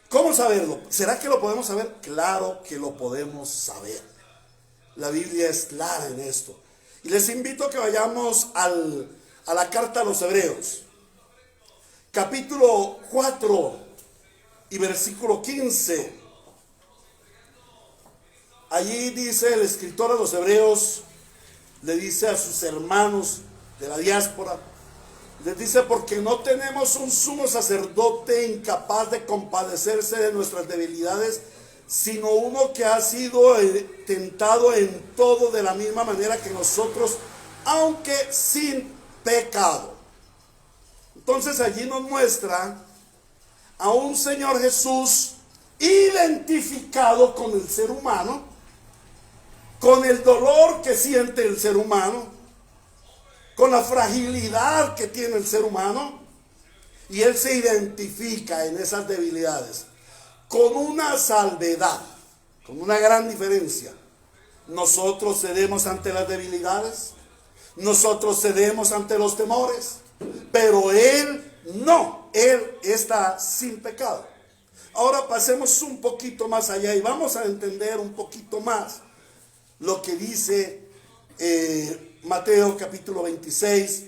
[SPEAKER 4] ¿Cómo saberlo? ¿Será que lo podemos saber? Claro que lo podemos saber. La Biblia es clara en esto. Y les invito a que vayamos a la carta a los Hebreos. Capítulo 4 y versículo 15. Allí dice el escritor a los Hebreos, le dice a sus hermanos de la diáspora, les dice: porque no tenemos un sumo sacerdote incapaz de compadecerse de nuestras debilidades, sino uno que ha sido tentado en todo de la misma manera que nosotros, aunque sin pecado. Entonces allí nos muestra a un Señor Jesús identificado con el ser humano, con el dolor que siente el ser humano, con la fragilidad que tiene el ser humano, y él se identifica en esas debilidades, con una salvedad, con una gran diferencia. Nosotros cedemos ante las debilidades, nosotros cedemos ante los temores, pero él no, él está sin pecado. Ahora pasemos un poquito más allá y vamos a entender un poquito más lo que dice Mateo capítulo 26,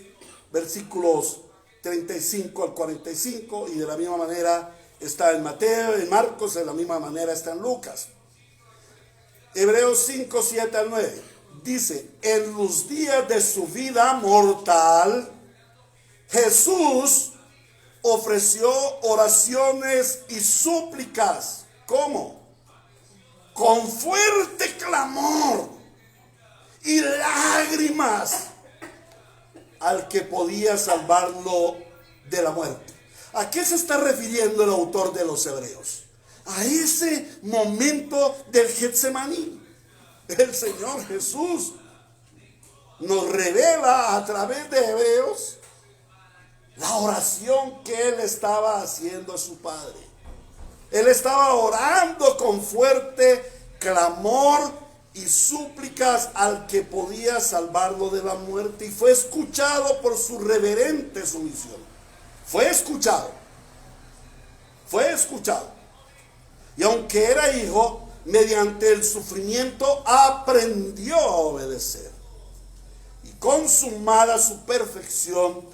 [SPEAKER 4] versículos 35 al 45, y de la misma manera está en Mateo, en Marcos, de la misma manera está en Lucas. Hebreos 5, 7 al 9, dice: en los días de su vida mortal, Jesús ofreció oraciones y súplicas. ¿Cómo? Con fuerte clamor y lágrimas al que podía salvarlo de la muerte. ¿A qué se está refiriendo el autor de los Hebreos? A ese momento del Getsemaní. el Señor Jesús nos revela a través de Hebreos la oración que Él estaba haciendo a su Padre. Él estaba orando con fuerte clamor y súplicas al que podía salvarlo de la muerte, y fue escuchado por su reverente sumisión. Fue escuchado. Y aunque era hijo, mediante el sufrimiento aprendió a obedecer. Y consumada su perfección,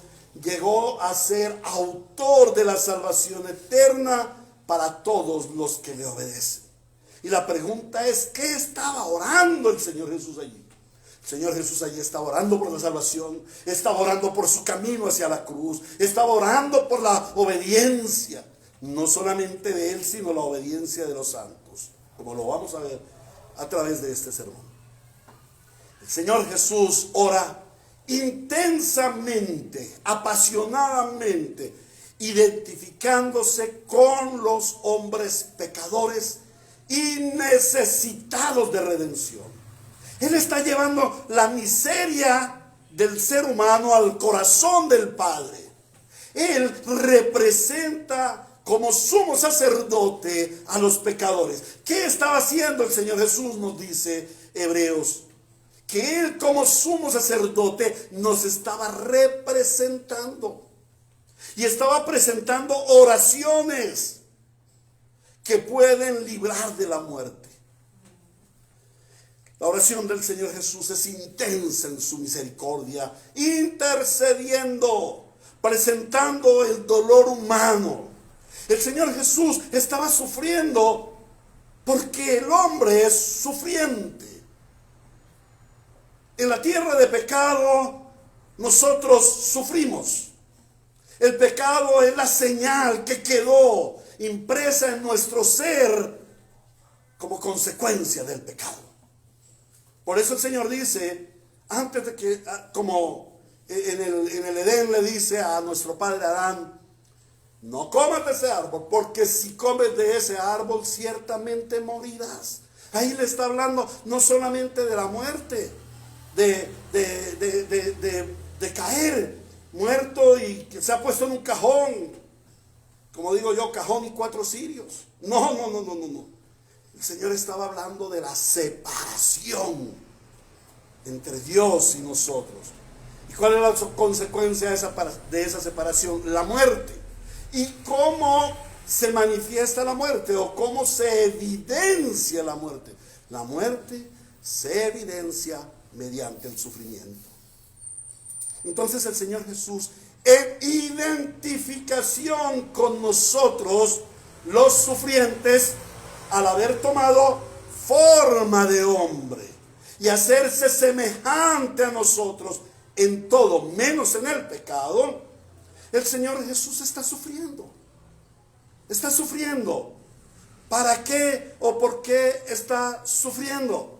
[SPEAKER 4] llegó a ser autor de la salvación eterna para todos los que le obedecen. Y la pregunta es, ¿qué estaba orando el Señor Jesús allí? El Señor Jesús allí estaba orando por la salvación, estaba orando por su camino hacia la cruz, estaba orando por la obediencia, no solamente de Él, sino la obediencia de los santos, como lo vamos a ver a través de este sermón. El Señor Jesús ora intensamente, apasionadamente, identificándose con los hombres pecadores y necesitados de redención. Él está llevando la miseria del ser humano al corazón del Padre. Él representa como sumo sacerdote a los pecadores. ¿Qué estaba haciendo el Señor Jesús? Nos dice Hebreos, que Él como sumo sacerdote nos estaba representando. Y estaba presentando oraciones que pueden librar de la muerte. La oración del Señor Jesús es intensa en su misericordia, intercediendo, presentando el dolor humano. El Señor Jesús estaba sufriendo porque el hombre es sufriente. En la tierra de pecado nosotros sufrimos. El pecado es la señal que quedó impresa en nuestro ser como consecuencia del pecado. Por eso el Señor dice, antes de que, como en el Edén le dice a nuestro padre Adán, no comas de ese árbol, porque si comes de ese árbol ciertamente morirás. Ahí le está hablando no solamente de la muerte, de caer muerto y que se ha puesto en un cajón, como digo yo, cajón y 4 cirios. No. El Señor estaba hablando de la separación entre Dios y nosotros. ¿Y cuál es la consecuencia de esa separación? La muerte. ¿Y cómo se manifiesta la muerte o cómo se evidencia la muerte? La muerte se evidencia mediante el sufrimiento. Entonces el Señor Jesús, en identificación con nosotros, los sufrientes, al haber tomado forma de hombre y hacerse semejante a nosotros en todo, menos en el pecado, el Señor Jesús está sufriendo. Está sufriendo. ¿Para qué o por qué está sufriendo?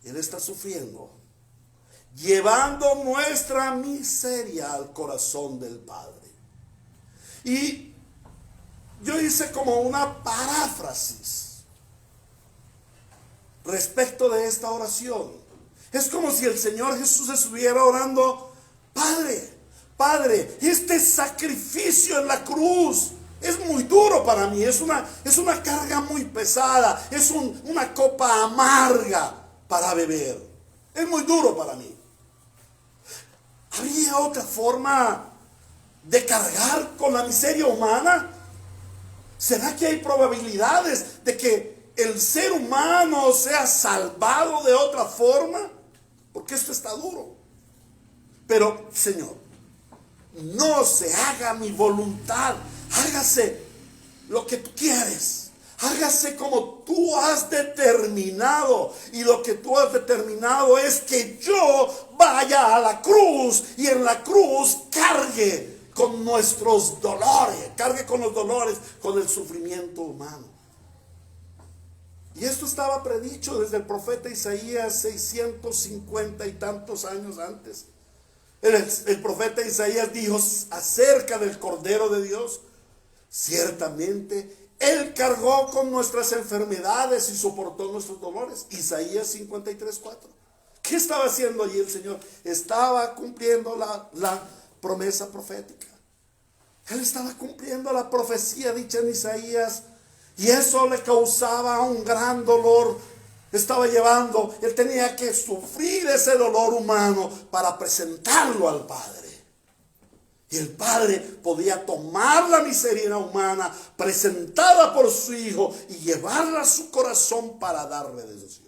[SPEAKER 4] Él está sufriendo llevando nuestra miseria al corazón del Padre. Y yo hice como una paráfrasis respecto de esta oración. Es como si el Señor Jesús estuviera orando, Padre, este sacrificio en la cruz es muy duro para mí, es una carga muy pesada, es una copa amarga para beber, es muy duro para mí. ¿Habría otra forma de cargar con la miseria humana? ¿Será que hay probabilidades de que el ser humano sea salvado de otra forma? Porque esto está duro. Pero, Señor, no se haga mi voluntad, hágase lo que tú quieres. Hágase como tú has determinado. Y lo que tú has determinado es que yo vaya a la cruz y en la cruz cargue con nuestros dolores, cargue con los dolores, con el sufrimiento humano. Y esto estaba predicho desde el profeta Isaías 650 y tantos años antes. El profeta Isaías dijo acerca del Cordero de Dios: ciertamente Él cargó con nuestras enfermedades y soportó nuestros dolores. Isaías 53:4. ¿Qué estaba haciendo allí el Señor? Estaba cumpliendo la promesa profética. Él estaba cumpliendo la profecía dicha en Isaías. Y eso le causaba un gran dolor. Él tenía que sufrir ese dolor humano para presentarlo al Padre. Y el Padre podía tomar la miseria humana presentada por su Hijo y llevarla a su corazón para dar redención.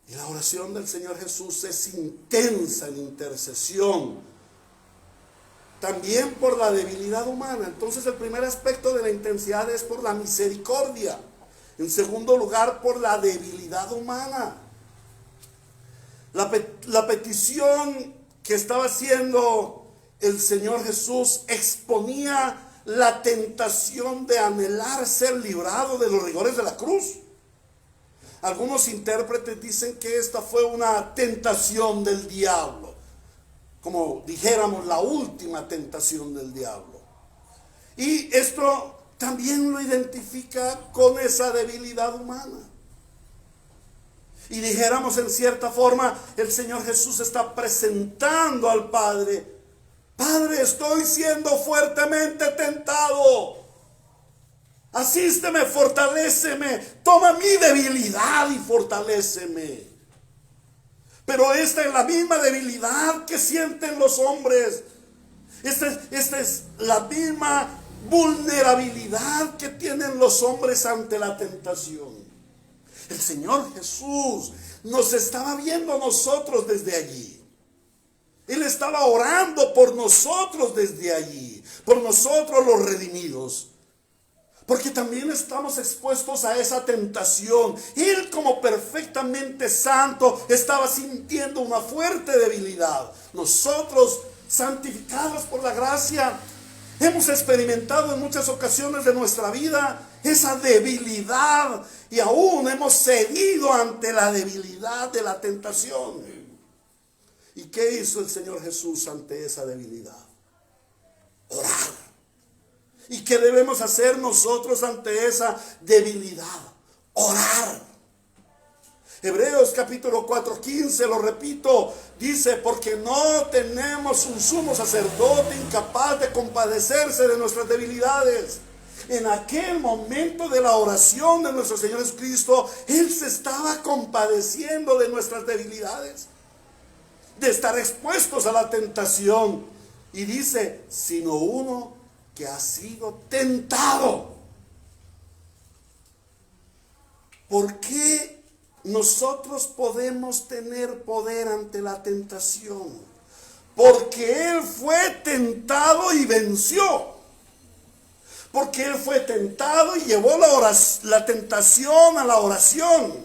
[SPEAKER 4] Y la oración del Señor Jesús es intensa en intercesión, también por la debilidad humana. Entonces el primer aspecto de la intensidad es por la misericordia. En segundo lugar, por la debilidad humana. La petición que estaba haciendo el Señor Jesús exponía la tentación de anhelar ser librado de los rigores de la cruz. Algunos intérpretes dicen que esta fue una tentación del diablo, como dijéramos la última tentación del diablo. Y esto también lo identifica con esa debilidad humana. Y dijéramos en cierta forma, el Señor Jesús está presentando al Padre: Padre, estoy siendo fuertemente tentado. Asísteme, fortaléceme, toma mi debilidad y fortaléceme. Pero esta es la misma debilidad que sienten los hombres. Esta es la misma vulnerabilidad que tienen los hombres ante la tentación. El Señor Jesús nos estaba viendo a nosotros desde allí. Él estaba orando por nosotros desde allí, por nosotros los redimidos. Porque también estamos expuestos a esa tentación. Él, como perfectamente santo, estaba sintiendo una fuerte debilidad. Nosotros, santificados por la gracia, hemos experimentado en muchas ocasiones de nuestra vida esa debilidad y aún hemos cedido ante la debilidad de la tentación. ¿Y qué hizo el Señor Jesús ante esa debilidad? Orar. ¿Y qué debemos hacer nosotros ante esa debilidad? Orar. Hebreos capítulo 4:15, lo repito, dice: porque no tenemos un sumo sacerdote incapaz de compadecerse de nuestras debilidades. En aquel momento de la oración de nuestro Señor Jesucristo, Él se estaba compadeciendo de nuestras debilidades, de estar expuestos a la tentación. Y dice: sino uno que ha sido tentado. ¿Por qué nosotros podemos tener poder ante la tentación? Porque Él fue tentado y venció. Porque Él fue tentado y llevó la tentación a la oración.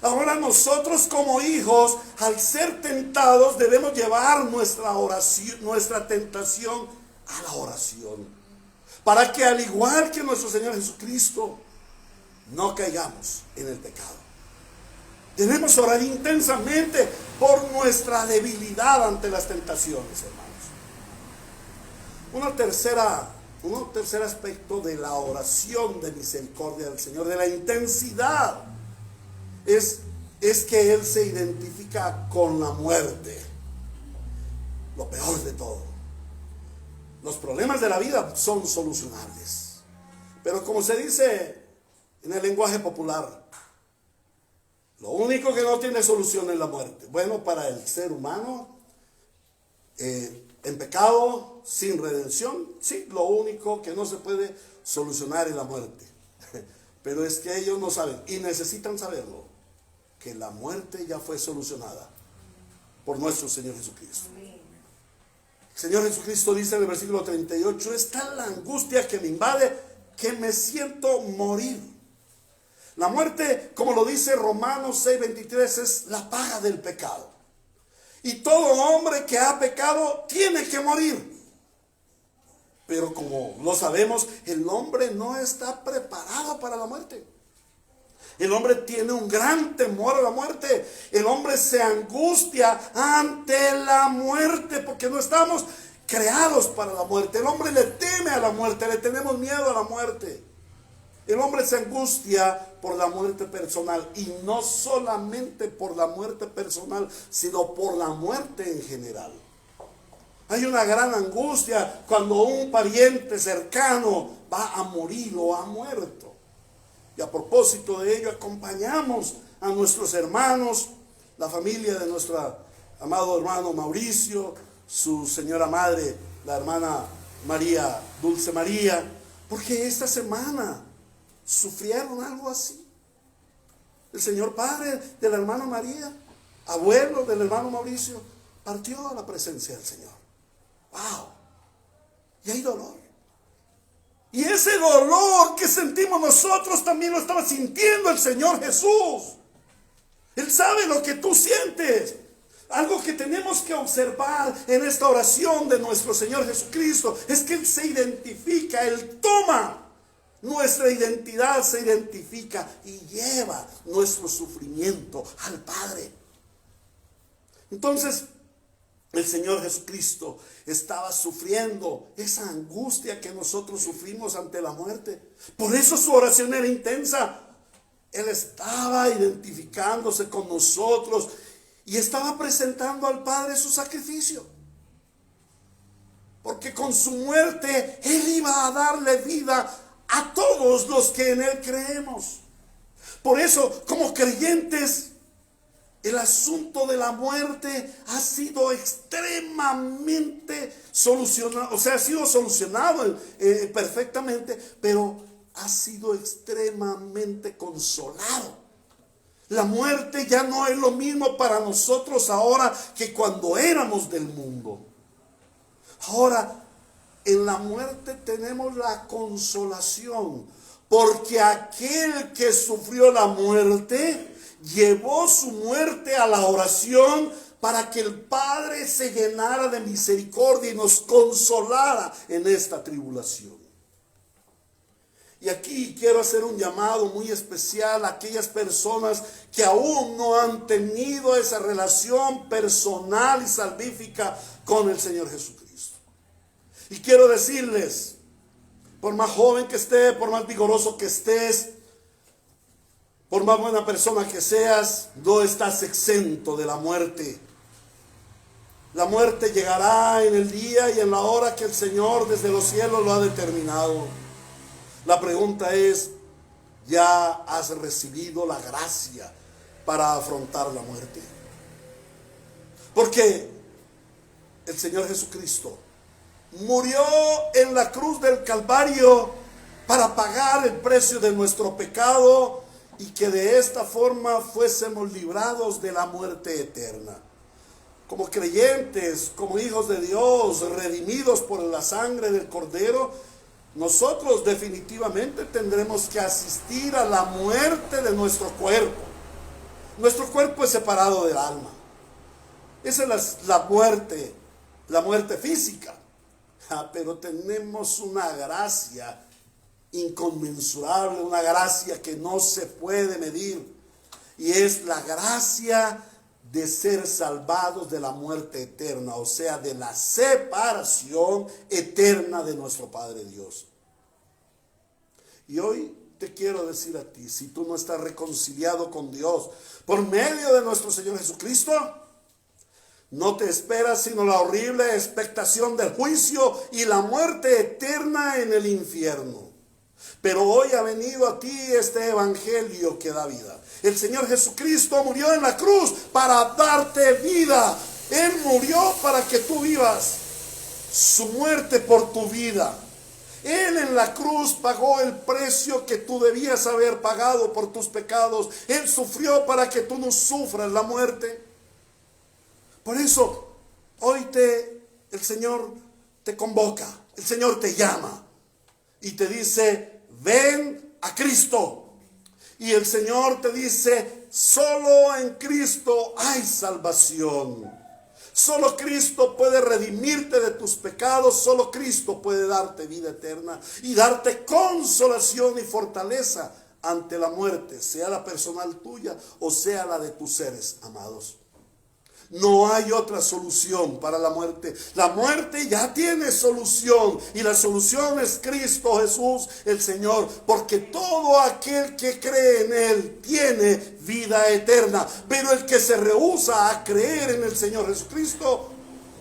[SPEAKER 4] Ahora nosotros como hijos, al ser tentados, debemos llevar nuestra oración, nuestra tentación a la oración, para que al igual que nuestro Señor Jesucristo no caigamos en el pecado. Debemos orar intensamente por nuestra debilidad ante las tentaciones, hermanos. Un tercer aspecto de la oración de misericordia del Señor, de la intensidad, es que Él se identifica con la muerte, lo peor de todo. Los problemas de la vida son solucionables, pero como se dice en el lenguaje popular, lo único que no tiene solución es la muerte. Bueno, para el ser humano, en pecado, sin redención, sí, lo único que no se puede solucionar es la muerte. Pero es que ellos no saben, y necesitan saberlo, que la muerte ya fue solucionada por nuestro Señor Jesucristo. El Señor Jesucristo dice en el versículo 38: es tal la angustia que me invade que me siento morir. La muerte, como lo dice Romanos 6:23, es la paga del pecado. Y todo hombre que ha pecado tiene que morir. Pero como lo sabemos, el hombre no está preparado para la muerte. El hombre tiene un gran temor a la muerte. El hombre se angustia ante la muerte porque no estamos creados para la muerte. El hombre le teme a la muerte, le tenemos miedo a la muerte. El hombre se angustia por la muerte personal, y no solamente por la muerte personal, sino por la muerte en general. Hay una gran angustia cuando un pariente cercano va a morir o ha muerto. Y a propósito de ello, acompañamos a nuestros hermanos, la familia de nuestro amado hermano Mauricio, su señora madre, la hermana María, Dulce María, porque esta semana sufrieron algo así. El señor padre de la hermana María, abuelo del hermano Mauricio, partió a la presencia del Señor. ¡Wow! Y hay dolor. Y ese dolor que sentimos nosotros también lo estaba sintiendo el Señor Jesús. Él sabe lo que tú sientes. Algo que tenemos que observar en esta oración de nuestro Señor Jesucristo es que Él se identifica, Él toma nuestra identidad, se identifica y lleva nuestro sufrimiento al Padre. Entonces, el Señor Jesucristo estaba sufriendo esa angustia que nosotros sufrimos ante la muerte. Por eso su oración era intensa. Él estaba identificándose con nosotros y estaba presentando al Padre su sacrificio. Porque con su muerte Él iba a darle vida a todos los que en Él creemos. Por eso, como creyentes, el asunto de la muerte ha sido extremadamente solucionado, o sea, ha sido solucionado perfectamente, pero ha sido extremadamente consolado. La muerte ya no es lo mismo para nosotros ahora que cuando éramos del mundo. Ahora, en la muerte tenemos la consolación, porque aquel que sufrió la muerte llevó su muerte a la oración para que el Padre se llenara de misericordia y nos consolara en esta tribulación. Y aquí quiero hacer un llamado muy especial a aquellas personas que aún no han tenido esa relación personal y salvífica con el Señor Jesucristo. Y quiero decirles, por más joven que estés, por más vigoroso que estés, por más buena persona que seas, no estás exento de la muerte. La muerte llegará en el día y en la hora que el Señor desde los cielos lo ha determinado. La pregunta es, ¿ya has recibido la gracia para afrontar la muerte? Porque el Señor Jesucristo murió en la cruz del Calvario para pagar el precio de nuestro pecado y que de esta forma fuésemos librados de la muerte eterna. Como creyentes, como hijos de Dios, redimidos por la sangre del Cordero, nosotros definitivamente tendremos que asistir a la muerte de nuestro cuerpo. Nuestro cuerpo es separado del alma. Esa es la muerte física. Pero tenemos una gracia inconmensurable, una gracia que no se puede medir, y es la gracia de ser salvados de la muerte eterna, o sea, de la separación eterna de nuestro Padre Dios. Y hoy te quiero decir a ti, si tú no estás reconciliado con Dios por medio de nuestro Señor Jesucristo, no te esperas sino la horrible expectación del juicio y la muerte eterna en el infierno. Pero hoy ha venido a ti este evangelio que da vida. El Señor Jesucristo murió en la cruz para darte vida. Él murió para que tú vivas. Su muerte por tu vida. Él en la cruz pagó el precio que tú debías haber pagado por tus pecados. Él sufrió para que tú no sufras la muerte. Por eso, hoy el Señor te convoca, el Señor te llama y te dice, ven a Cristo. Y el Señor te dice, solo en Cristo hay salvación. Solo Cristo puede redimirte de tus pecados, solo Cristo puede darte vida eterna y darte consolación y fortaleza ante la muerte, sea la personal tuya o sea la de tus seres amados. No hay otra solución para la muerte. La muerte ya tiene solución y la solución es Cristo Jesús el Señor, porque todo aquel que cree en Él tiene vida eterna. Pero el que se rehúsa a creer en el Señor Jesucristo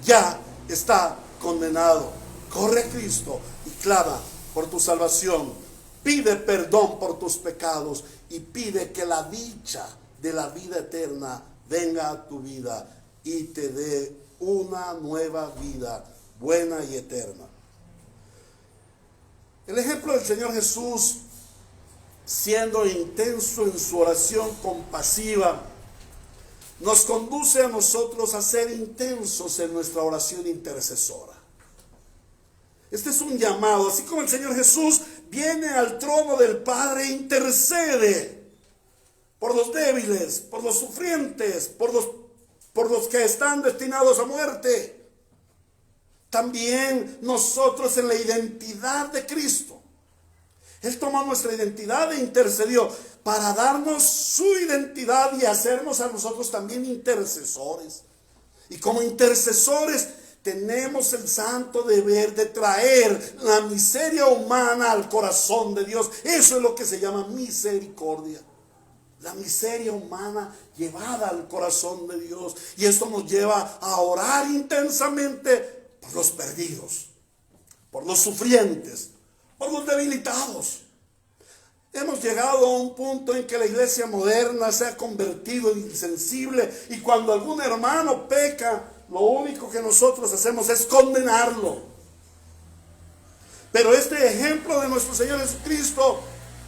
[SPEAKER 4] ya está condenado. Corre a Cristo y clama por tu salvación. Pide perdón por tus pecados y pide que la dicha de la vida eterna venga a tu vida y te dé una nueva vida buena y eterna. El ejemplo del Señor Jesús, siendo intenso en su oración compasiva, nos conduce a nosotros a ser intensos en nuestra oración intercesora. Este es un llamado, así como el Señor Jesús viene al trono del Padre e intercede por los débiles, por los sufrientes, por los que están destinados a muerte. También nosotros en la identidad de Cristo. Él tomó nuestra identidad e intercedió para darnos su identidad y hacernos a nosotros también intercesores. Y como intercesores tenemos el santo deber de traer la miseria humana al corazón de Dios. Eso es lo que se llama misericordia. La miseria humana llevada al corazón de Dios. Y esto nos lleva a orar intensamente por los perdidos, por los sufrientes, por los debilitados. Hemos llegado a un punto en que la iglesia moderna se ha convertido en insensible y cuando algún hermano peca, lo único que nosotros hacemos es condenarlo. Pero este ejemplo de nuestro Señor Jesucristo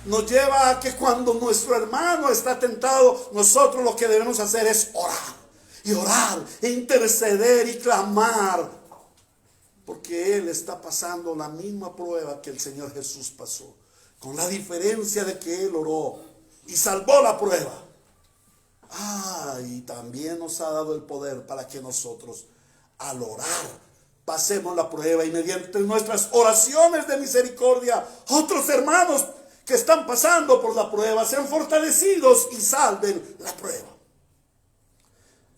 [SPEAKER 4] nos lleva a que cuando nuestro hermano está tentado, nosotros lo que debemos hacer es orar. Y orar, e interceder y clamar. Porque Él está pasando la misma prueba que el Señor Jesús pasó. Con la diferencia de que Él oró y salvó la prueba. Y también nos ha dado el poder para que nosotros, al orar, pasemos la prueba y mediante nuestras oraciones de misericordia, otros hermanos que están pasando por la prueba sean fortalecidos y salven la prueba.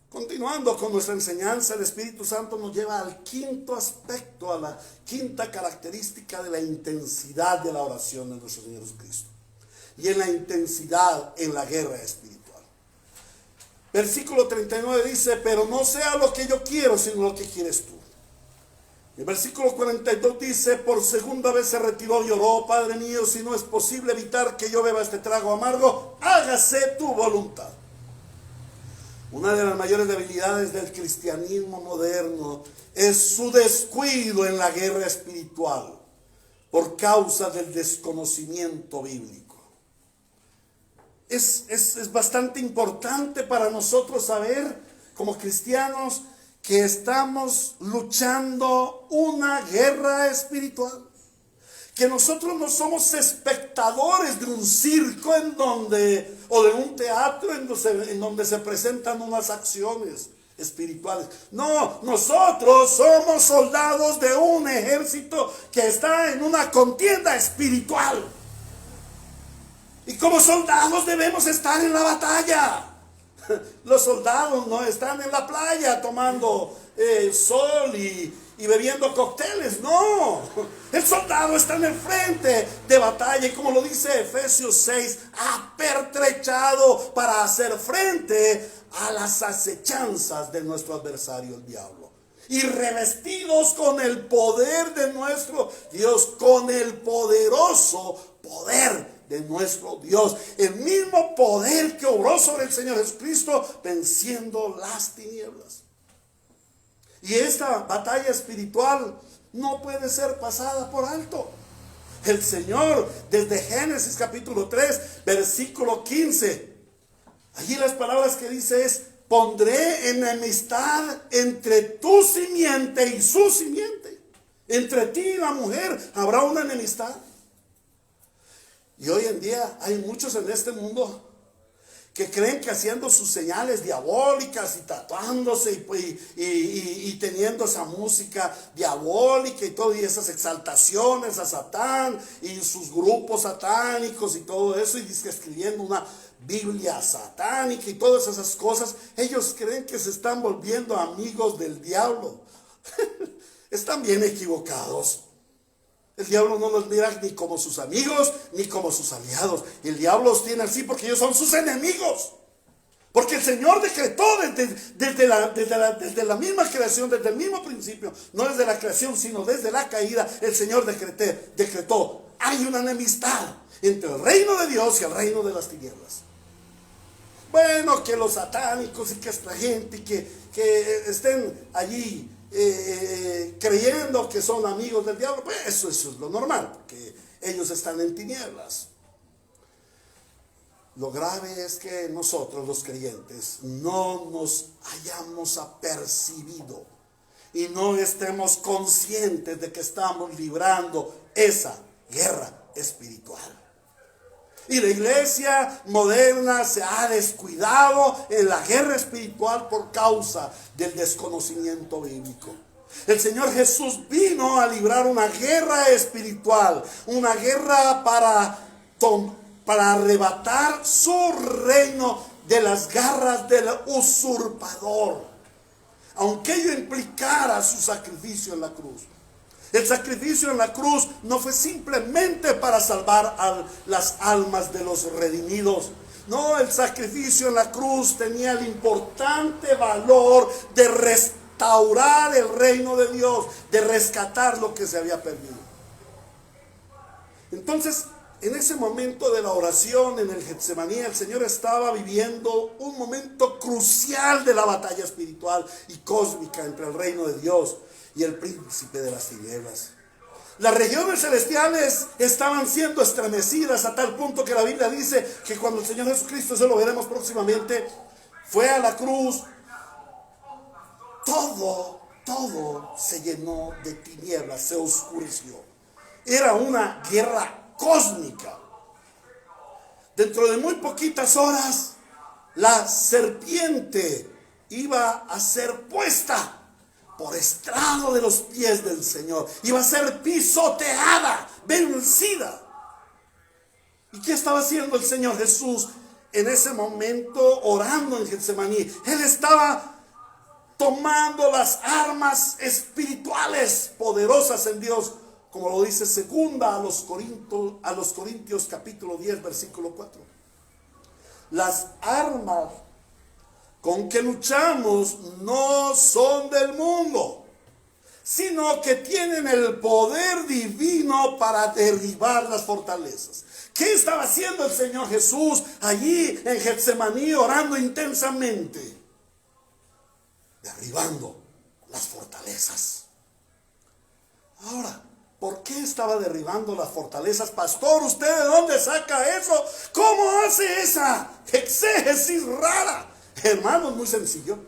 [SPEAKER 4] Continuando con nuestra enseñanza, el Espíritu Santo nos lleva al quinto aspecto, a la quinta característica de la intensidad de la oración de nuestro Señor Jesucristo. Y en la intensidad en la guerra espiritual. Versículo 39 dice, pero no sea lo que yo quiero, sino lo que quieres tú. El versículo 42 dice, por segunda vez se retiró y oró, Padre mío, si no es posible evitar que yo beba este trago amargo, hágase tu voluntad. Una de las mayores debilidades del cristianismo moderno es su descuido en la guerra espiritual por causa del desconocimiento bíblico. Es bastante importante para nosotros saber, como cristianos, que estamos luchando una guerra espiritual. Que nosotros no somos espectadores de un circo o de un teatro en donde se presentan unas acciones espirituales. No, nosotros somos soldados de un ejército que está en una contienda espiritual. Y como soldados debemos estar en la batalla. Los soldados no están en la playa tomando sol y bebiendo cócteles, no. El soldado está en el frente de batalla y como lo dice Efesios 6, apertrechado para hacer frente a las acechanzas de nuestro adversario el diablo. Y revestidos con el poder de nuestro Dios, con el poderoso poder de nuestro Dios, el mismo poder que obró sobre el Señor Jesucristo, venciendo las tinieblas. Y esta batalla espiritual no puede ser pasada por alto. El Señor, desde Génesis capítulo 3, versículo 15, allí las palabras que dice es, pondré enemistad entre tu simiente y su simiente. Entre ti y la mujer habrá una enemistad. Y hoy en día hay muchos en este mundo que creen que haciendo sus señales diabólicas y tatuándose y teniendo esa música diabólica y todo, y esas exaltaciones a Satán y sus grupos satánicos y todo eso, y dice, escribiendo una Biblia satánica y todas esas cosas, ellos creen que se están volviendo amigos del diablo. Están bien equivocados. El diablo no los mira ni como sus amigos ni como sus aliados. El diablo los tiene así porque ellos son sus enemigos. Porque el Señor decretó desde la misma creación, desde el mismo principio, no desde la creación, sino desde la caída, el Señor decretó, hay una enemistad entre el reino de Dios y el reino de las tinieblas. Bueno, que los satánicos y que esta gente que estén allí creyendo que son amigos del diablo, pues eso es lo normal, porque ellos están en tinieblas. Lo grave es que nosotros los creyentes no nos hayamos apercibido y no estemos conscientes de que estamos librando esa guerra espiritual. Y la iglesia moderna se ha descuidado en la guerra espiritual por causa del desconocimiento bíblico. El Señor Jesús vino a librar una guerra espiritual, una guerra para arrebatar su reino de las garras del usurpador, aunque ello implicara su sacrificio en la cruz. El sacrificio en la cruz no fue simplemente para salvar a las almas de los redimidos. No, el sacrificio en la cruz tenía el importante valor de restaurar el reino de Dios, de rescatar lo que se había perdido. Entonces, en ese momento de la oración en el Getsemaní, el Señor estaba viviendo un momento crucial de la batalla espiritual y cósmica entre el reino de Dios y el príncipe de las tinieblas. Las regiones celestiales estaban siendo estremecidas a tal punto que la Biblia dice que cuando el Señor Jesucristo, eso lo veremos próximamente, fue a la cruz, todo se llenó de tinieblas, se oscureció. Era una guerra cósmica. Dentro de muy poquitas horas, la serpiente iba a ser puesta por estrado de los pies del Señor. Iba a ser pisoteada, vencida. ¿Y qué estaba haciendo el Señor Jesús en ese momento orando en Getsemaní? Él estaba tomando las armas espirituales poderosas en Dios, como lo dice segunda a los Corintios capítulo 10 versículo 4. Las armas con que luchamos no son del mundo, sino que tienen el poder divino para derribar las fortalezas. ¿Qué estaba haciendo el Señor Jesús allí en Getsemaní orando intensamente? Derribando las fortalezas. Ahora, ¿por qué estaba derribando las fortalezas? Pastor, ¿usted de dónde saca eso? ¿Cómo hace esa exégesis rara? Hermano, es muy sencillo.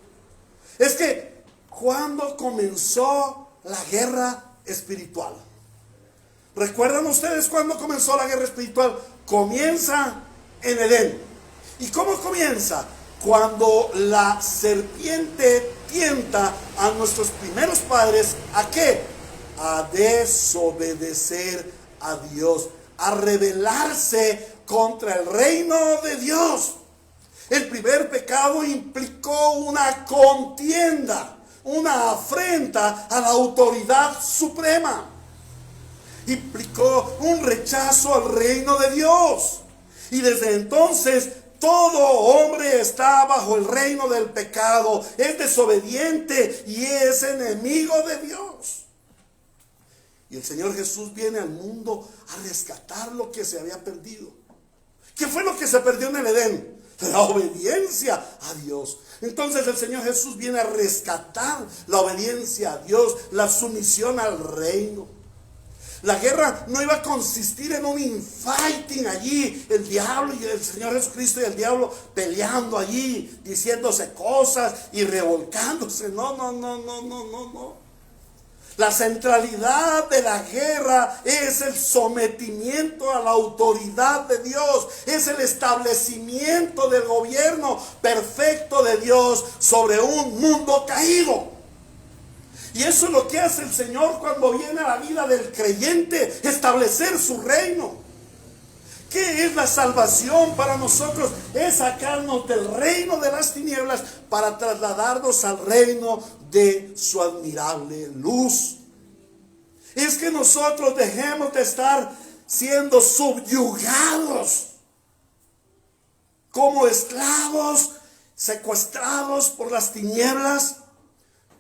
[SPEAKER 4] Es que cuando comenzó la guerra espiritual, ¿recuerdan ustedes cuándo comenzó la guerra espiritual? Comienza en Edén. ¿Y cómo comienza? Cuando la serpiente tienta a nuestros primeros padres, ¿a qué? A desobedecer a Dios, a rebelarse contra el reino de Dios. El primer pecado implicó una contienda, una afrenta a la autoridad suprema. Implicó un rechazo al reino de Dios. Y desde entonces todo hombre está bajo el reino del pecado, es desobediente y es enemigo de Dios. Y el Señor Jesús viene al mundo a rescatar lo que se había perdido. ¿Qué fue lo que se perdió en el Edén? La obediencia a Dios. Entonces el Señor Jesús viene a rescatar la obediencia a Dios, la sumisión al reino. La guerra no iba a consistir en un infighting allí, el diablo y el Señor Jesucristo y el diablo peleando allí, diciéndose cosas y revolcándose. No. La centralidad de la guerra es el sometimiento a la autoridad de Dios, es el establecimiento del gobierno perfecto de Dios sobre un mundo caído. Y eso es lo que hace el Señor cuando viene a la vida del creyente, establecer su reino. ¿Qué es la salvación para nosotros? Es sacarnos del reino de las tinieblas para trasladarnos al reino de su admirable luz. Es que nosotros dejemos de estar siendo subyugados como esclavos, secuestrados por las tinieblas,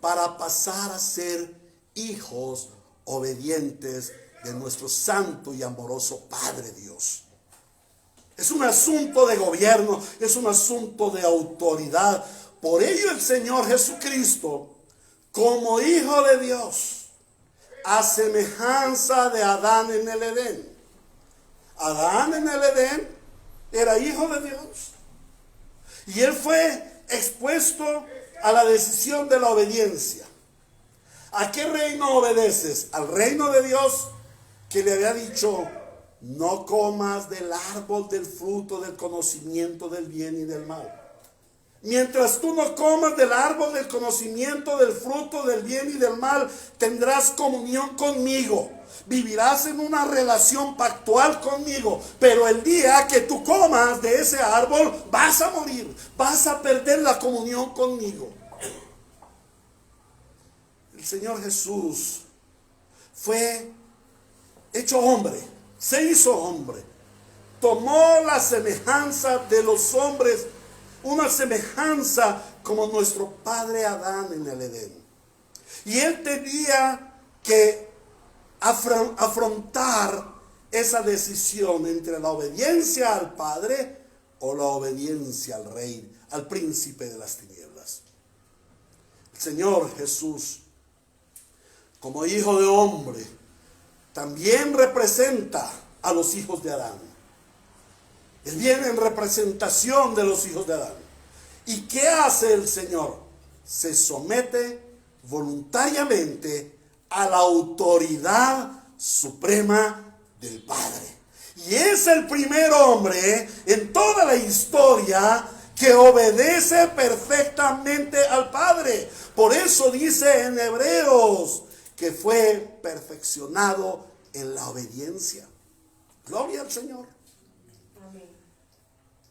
[SPEAKER 4] para pasar a ser hijos obedientes de nuestro santo y amoroso Padre Dios. Es un asunto de gobierno, es un asunto de autoridad. Por ello el Señor Jesucristo, como Hijo de Dios, a semejanza de Adán en el Edén. Adán en el Edén era hijo de Dios. Y él fue expuesto a la decisión de la obediencia. ¿A qué reino obedeces? Al reino de Dios, que le había dicho: no comas del árbol del fruto del conocimiento del bien y del mal. Mientras tú no comas del árbol del conocimiento del fruto del bien y del mal, tendrás comunión conmigo. Vivirás en una relación pactual conmigo. Pero el día que tú comas de ese árbol, vas a morir. Vas a perder la comunión conmigo. El Señor Jesús fue hecho hombre. Se hizo hombre. Tomó la semejanza de los hombres. Una semejanza como nuestro padre Adán en el Edén. Y él tenía que afrontar esa decisión entre la obediencia al Padre o la obediencia al Rey, al príncipe de las tinieblas. El Señor Jesús, como hijo de hombre, también representa a los hijos de Adán. Él viene en representación de los hijos de Adán. ¿Y qué hace el Señor? Se somete voluntariamente a la autoridad suprema del Padre. Y es el primer hombre en toda la historia que obedece perfectamente al Padre. Por eso dice en Hebreos que fue perfeccionado en la obediencia. Gloria al Señor.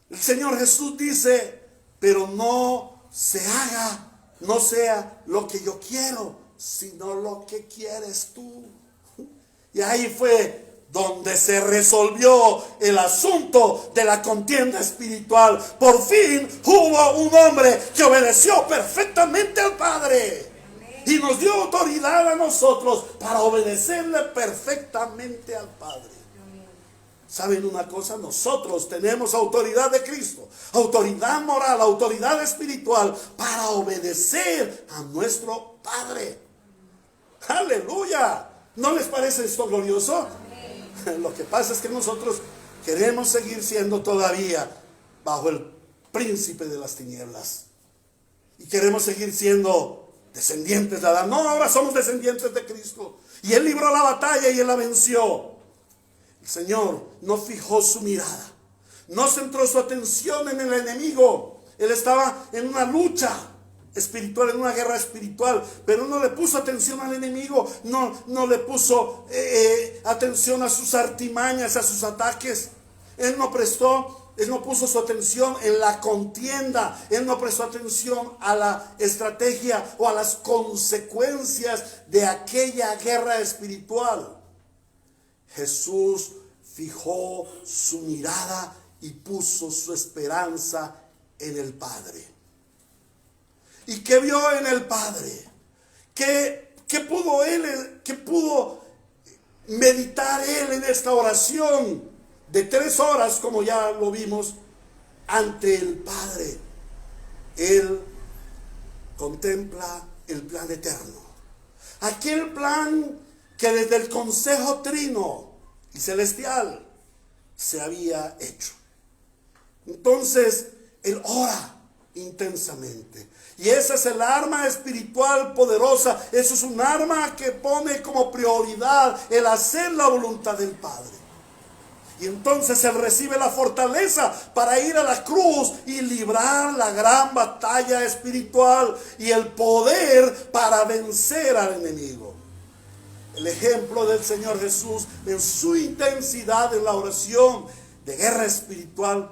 [SPEAKER 4] El Señor Jesús dice: pero no se haga, no sea lo que yo quiero, sino lo que quieres tú. Y ahí fue donde se resolvió el asunto de la contienda espiritual. Por fin hubo un hombre que obedeció perfectamente al Padre. Y nos dio autoridad a nosotros para obedecerle perfectamente al Padre. ¿Saben una cosa? Nosotros tenemos autoridad de Cristo, autoridad moral, autoridad espiritual para obedecer a nuestro Padre. ¡Aleluya! ¿No les parece esto glorioso? Lo que pasa es que nosotros queremos seguir siendo todavía bajo el príncipe de las tinieblas. Y queremos seguir siendo descendientes de Adán. No, ahora somos descendientes de Cristo. Y Él libró la batalla y Él la venció. El Señor no fijó su mirada, no centró su atención en el enemigo. Él estaba en una lucha espiritual, en una guerra espiritual, pero no le puso atención al enemigo, no le puso atención a sus artimañas, a sus ataques. Él no puso su atención en la contienda. Él no prestó atención a la estrategia o a las consecuencias de aquella guerra espiritual. Jesús fijó su mirada y puso su esperanza en el Padre. ¿Y qué vio en el Padre? ¿Qué pudo meditar él en esta oración de 3 horas, como ya lo vimos, ante el Padre? Él contempla el plan eterno. Aquel plan que desde el consejo trino y celestial se había hecho. Entonces, él ora intensamente. Y esa es el arma espiritual poderosa. Eso es un arma que pone como prioridad el hacer la voluntad del Padre. Y entonces él recibe la fortaleza para ir a la cruz y librar la gran batalla espiritual y el poder para vencer al enemigo. El ejemplo del Señor Jesús en su intensidad en la oración de guerra espiritual,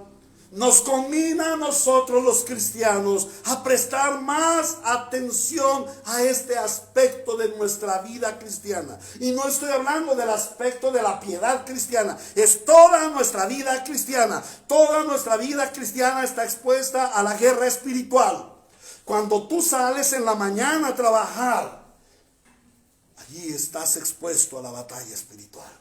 [SPEAKER 4] nos conmina a nosotros los cristianos a prestar más atención a este aspecto de nuestra vida cristiana. Y no estoy hablando del aspecto de la piedad cristiana, es toda nuestra vida cristiana. Toda nuestra vida cristiana está expuesta a la guerra espiritual. Cuando tú sales en la mañana a trabajar, allí estás expuesto a la batalla espiritual.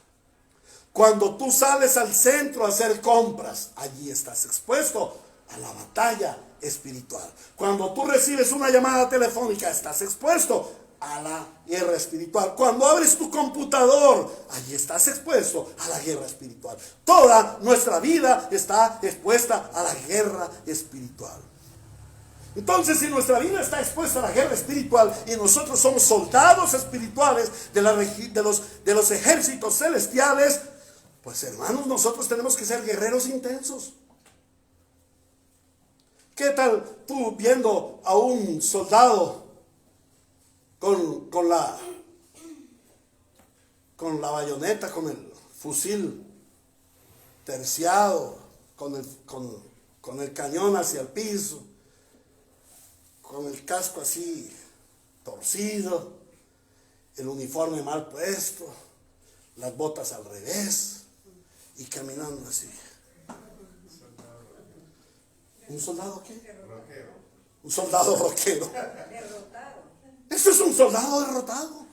[SPEAKER 4] Cuando tú sales al centro a hacer compras, allí estás expuesto a la batalla espiritual. Cuando tú recibes una llamada telefónica, estás expuesto a la guerra espiritual. Cuando abres tu computador, allí estás expuesto a la guerra espiritual. Toda nuestra vida está expuesta a la guerra espiritual. Entonces, si nuestra vida está expuesta a la guerra espiritual y nosotros somos soldados espirituales de los ejércitos celestiales, pues hermanos, nosotros tenemos que ser guerreros intensos. ¿Qué tal tú viendo a un soldado con la bayoneta, con el fusil terciado, con el cañón hacia el piso, con el casco así torcido, el uniforme mal puesto, las botas al revés y caminando así? ¿Un soldado qué?
[SPEAKER 3] Rockero.
[SPEAKER 4] Un soldado rockero.
[SPEAKER 5] Derrotado.
[SPEAKER 4] Eso es un soldado derrotado.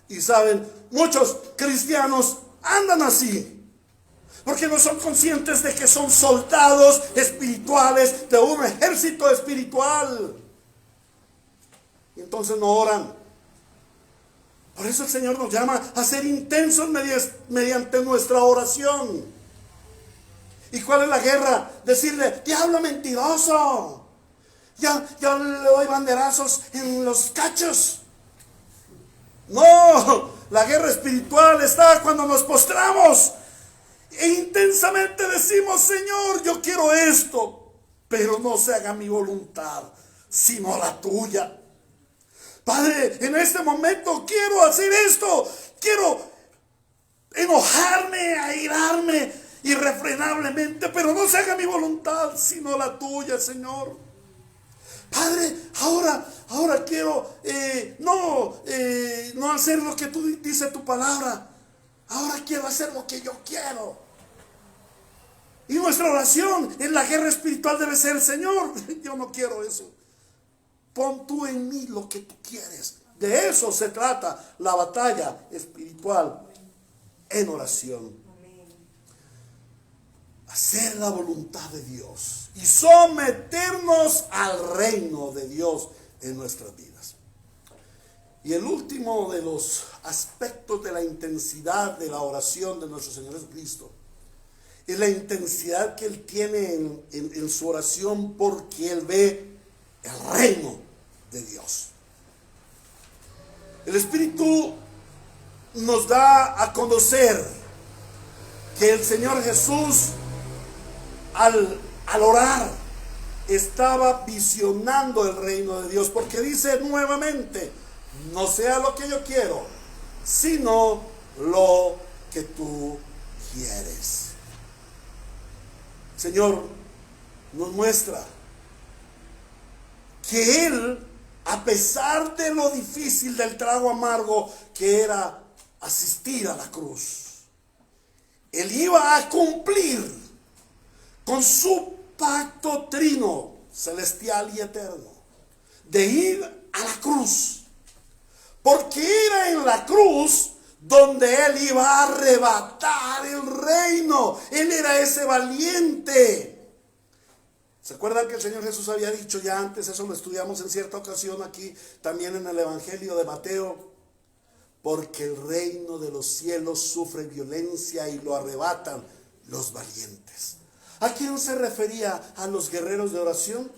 [SPEAKER 4] Y saben, muchos cristianos andan así, porque no son conscientes de que son soldados espirituales de un ejército espiritual. Y entonces no oran. Por eso el Señor nos llama a ser intensos mediante nuestra oración. ¿Y cuál es la guerra? Decirle: diablo mentiroso, ya le doy banderazos en los cachos. No, la guerra espiritual está cuando nos postramos e intensamente decimos: Señor, yo quiero esto, pero no se haga mi voluntad, sino la tuya. Padre, en este momento quiero hacer esto, quiero enojarme, airarme irrefrenablemente, pero no se haga mi voluntad, sino la tuya, Señor. Padre, ahora quiero no hacer lo que tú dice tu palabra. Ahora quiero hacer lo que yo quiero. Y nuestra oración en la guerra espiritual debe ser: Señor, yo no quiero eso. Pon tú en mí lo que tú quieres. De eso se trata la batalla espiritual en oración. Hacer la voluntad de Dios y someternos al reino de Dios en nuestras vidas. Y el último de los aspectos de la intensidad de la oración de nuestro Señor Jesucristo es la intensidad que Él tiene en su oración, porque Él ve el reino de Dios. El Espíritu nos da a conocer que el Señor Jesús al orar estaba visionando el reino de Dios, porque dice nuevamente: no sea lo que yo quiero, sino lo que tú quieres. Señor nos muestra que Él, a pesar de lo difícil del trago amargo que era asistir a la cruz, Él iba a cumplir con su pacto trino, celestial y eterno, de ir a la cruz, porque era en la cruz donde Él iba a arrebatar el reino. Él era ese valiente. ¿Se acuerdan que el Señor Jesús había dicho ya antes? Eso lo estudiamos en cierta ocasión aquí, también en el Evangelio de Mateo: porque el reino de los cielos sufre violencia y lo arrebatan los valientes. ¿A quién se refería? ¿A los guerreros de oración?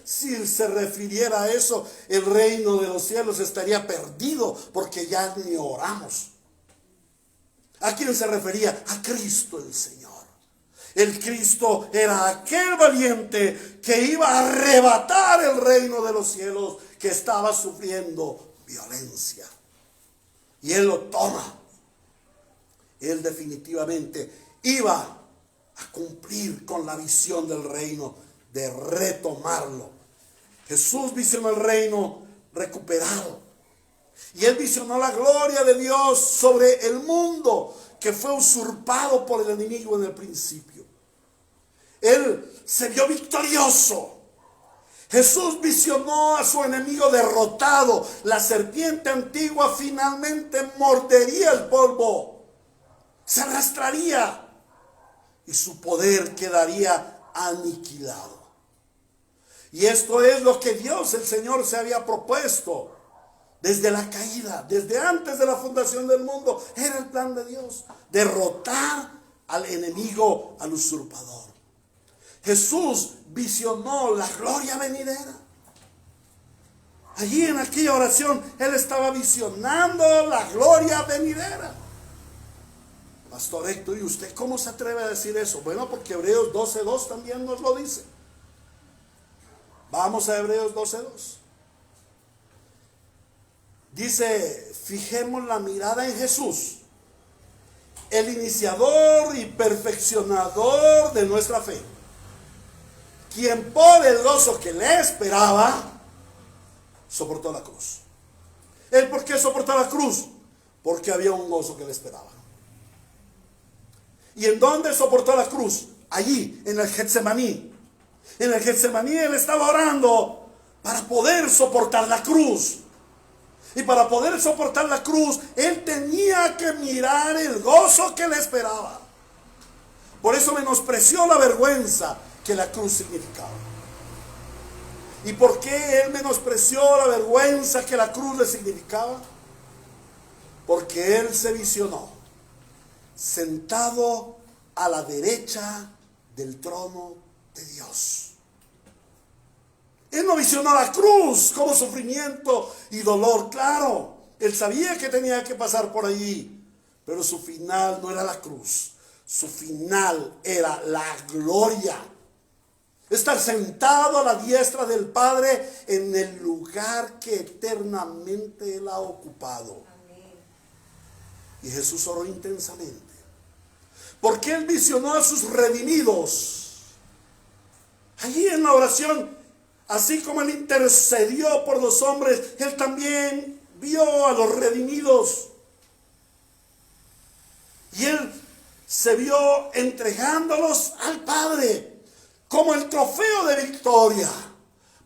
[SPEAKER 4] Si se refiriera a eso, el reino de los cielos estaría perdido, porque ya ni oramos. ¿A quién se refería? A Cristo el Señor. El Cristo era aquel valiente que iba a arrebatar el reino de los cielos, que estaba sufriendo violencia. Y Él lo toma. Él definitivamente iba a cumplir con la visión del reino, de retomarlo. Jesús visionó el reino recuperado. Y él visionó la gloria de Dios sobre el mundo que fue usurpado por el enemigo en el principio. Él se vio victorioso. Jesús visionó a su enemigo derrotado. La serpiente antigua finalmente mordería el polvo, se arrastraría y su poder quedaría aniquilado. Y esto es lo que Dios, el Señor, se había propuesto desde la caída, desde antes de la fundación del mundo. Era el plan de Dios, derrotar al enemigo, al usurpador. Jesús visionó la gloria venidera. Allí en aquella oración Él estaba visionando la gloria venidera. Pastor Héctor, ¿y usted cómo se atreve a decir eso? Bueno, porque Hebreos 12:2 también nos lo dice. Vamos a Hebreos 12:2. Dice: fijemos la mirada en Jesús, el iniciador y perfeccionador de nuestra fe, quien por el gozo que le esperaba soportó la cruz. ¿Él por qué soportó la cruz? Porque había un gozo que le esperaba. ¿Y en dónde soportó la cruz? Allí, en el Getsemaní. En el Getsemaní Él estaba orando para poder soportar la cruz. Y para poder soportar la cruz, Él tenía que mirar el gozo que le esperaba. Por eso menospreció la vergüenza que la cruz significaba. ¿Y por qué Él menospreció la vergüenza que la cruz le significaba? Porque Él se visionó sentado a la derecha del trono de Dios. Él no visionó la cruz como sufrimiento y dolor. Claro, Él sabía que tenía que pasar por allí, pero su final no era la cruz. Su final era la gloria. Estar sentado a la diestra del Padre en el lugar que eternamente Él ha ocupado. Amén. Y Jesús oró intensamente, porque Él visionó a sus redimidos. Allí en la oración, así como Él intercedió por los hombres, Él también vio a los redimidos. Y Él se vio entregándolos al Padre como el trofeo de victoria.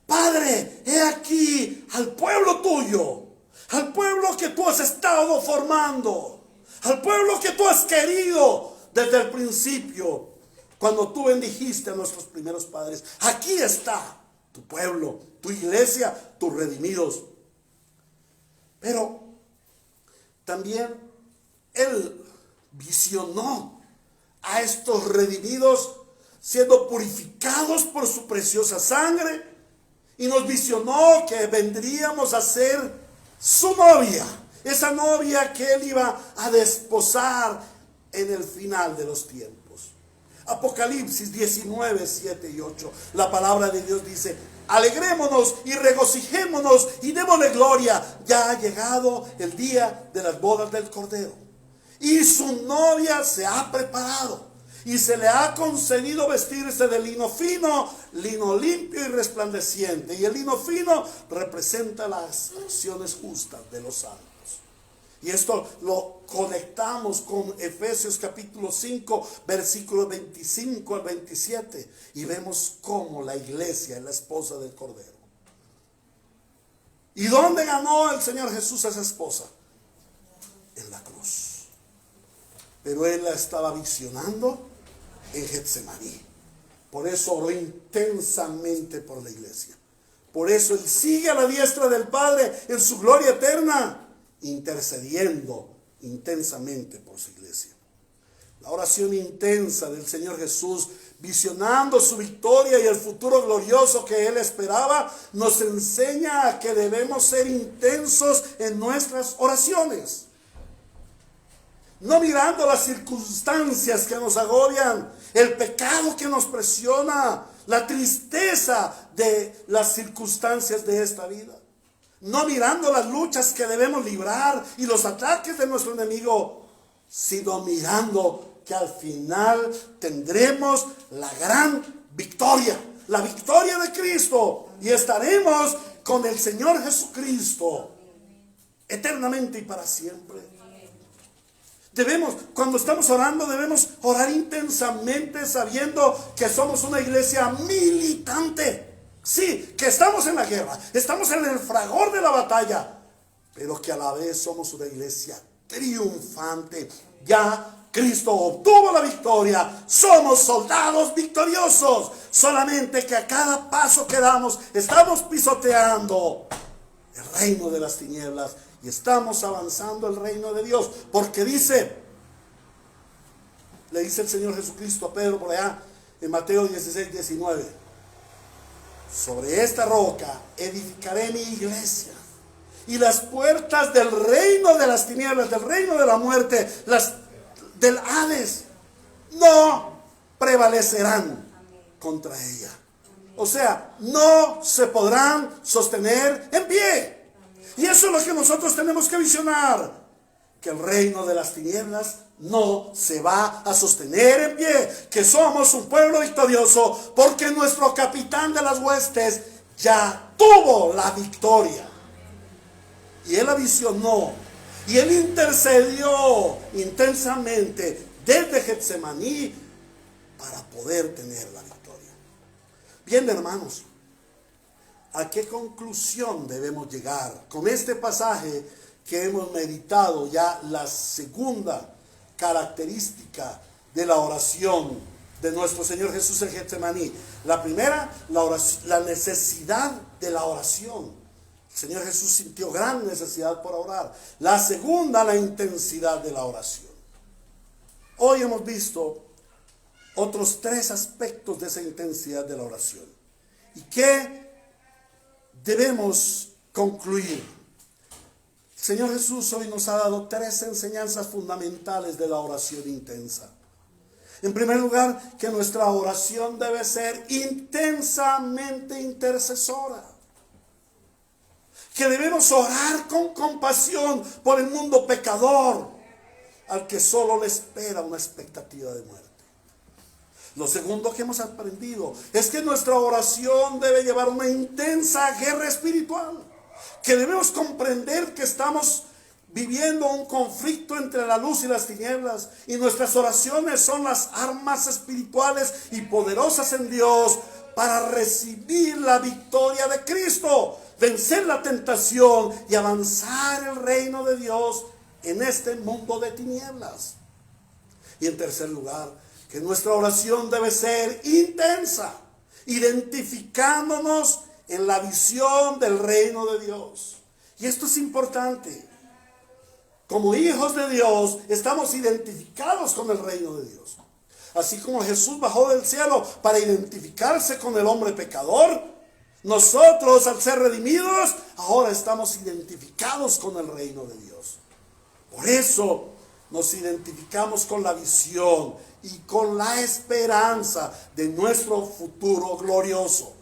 [SPEAKER 4] Padre, he aquí al pueblo tuyo, al pueblo que tú has estado formando, al pueblo que tú has querido desde el principio, cuando tú bendijiste a nuestros primeros padres. Aquí está tu pueblo, tu iglesia, tus redimidos. Pero también Él visionó a estos redimidos siendo purificados por su preciosa sangre, y nos visionó que vendríamos a ser su novia, esa novia que Él iba a desposar en el final de los tiempos. Apocalipsis 19, 7 y 8, la palabra de Dios dice: alegrémonos y regocijémonos y démosle gloria, ya ha llegado el día de las bodas del Cordero, y su novia se ha preparado, y se le ha concedido vestirse de lino fino, lino limpio y resplandeciente. Y el lino fino representa las acciones justas de los santos. Y esto lo conectamos con Efesios capítulo 5, versículos 25 al 27. Y vemos cómo la iglesia es la esposa del Cordero. ¿Y dónde ganó el Señor Jesús a esa esposa? En la cruz. Pero Él la estaba visionando en Getsemaní. Por eso oró intensamente por la iglesia. Por eso Él sigue a la diestra del Padre en su gloria eterna, intercediendo intensamente por su iglesia. La oración intensa del Señor Jesús, visionando su victoria y el futuro glorioso que Él esperaba, nos enseña a que debemos ser intensos en nuestras oraciones. No mirando las circunstancias que nos agobian, el pecado que nos presiona, la tristeza de las circunstancias de esta vida. No mirando las luchas que debemos librar y los ataques de nuestro enemigo, sino mirando que al final tendremos la gran victoria, la victoria de Cristo, y estaremos con el Señor Jesucristo eternamente y para siempre. Cuando estamos orando, debemos orar intensamente, sabiendo que somos una iglesia militante. Sí, que estamos en la guerra, estamos en el fragor de la batalla, pero que a la vez somos una iglesia triunfante. Ya Cristo obtuvo la victoria, somos soldados victoriosos. Solamente que a cada paso que damos estamos pisoteando el reino de las tinieblas y estamos avanzando el reino de Dios. Porque le dice el Señor Jesucristo a Pedro por allá en Mateo 16:19: sobre esta roca edificaré mi iglesia, y las puertas del reino de las tinieblas, del reino de la muerte, del Hades, no prevalecerán contra ella. O sea, no se podrán sostener en pie. Y eso es lo que nosotros tenemos que visionar, que el reino de las tinieblas no se va a sostener en pie, que somos un pueblo victorioso, porque nuestro capitán de las huestes ya tuvo la victoria. Y él la visionó, y él intercedió intensamente desde Getsemaní para poder tener la victoria. Bien, hermanos, ¿a qué conclusión debemos llegar con este pasaje que hemos meditado? Ya la segunda característica de la oración de nuestro Señor Jesús en Getsemaní. La primera, la necesidad de la oración. El Señor Jesús sintió gran necesidad por orar. La segunda, la intensidad de la oración. Hoy hemos visto otros 3 aspectos de esa intensidad de la oración. ¿Y qué debemos concluir? El Señor Jesús hoy nos ha dado 3 enseñanzas fundamentales de la oración intensa. En primer lugar, que nuestra oración debe ser intensamente intercesora. Que debemos orar con compasión por el mundo pecador, al que solo le espera una expectativa de muerte. Lo segundo que hemos aprendido es que nuestra oración debe llevar una intensa guerra espiritual. Que debemos comprender que estamos viviendo un conflicto entre la luz y las tinieblas, y nuestras oraciones son las armas espirituales y poderosas en Dios para recibir la victoria de Cristo, vencer la tentación y avanzar el reino de Dios en este mundo de tinieblas. Y en tercer lugar, que nuestra oración debe ser intensa, identificándonos en la visión del reino de Dios. Y esto es importante. Como hijos de Dios, estamos identificados con el reino de Dios. Así como Jesús bajó del cielo para identificarse con el hombre pecador, nosotros, al ser redimidos, ahora estamos identificados con el reino de Dios. Por eso nos identificamos con la visión y con la esperanza de nuestro futuro glorioso.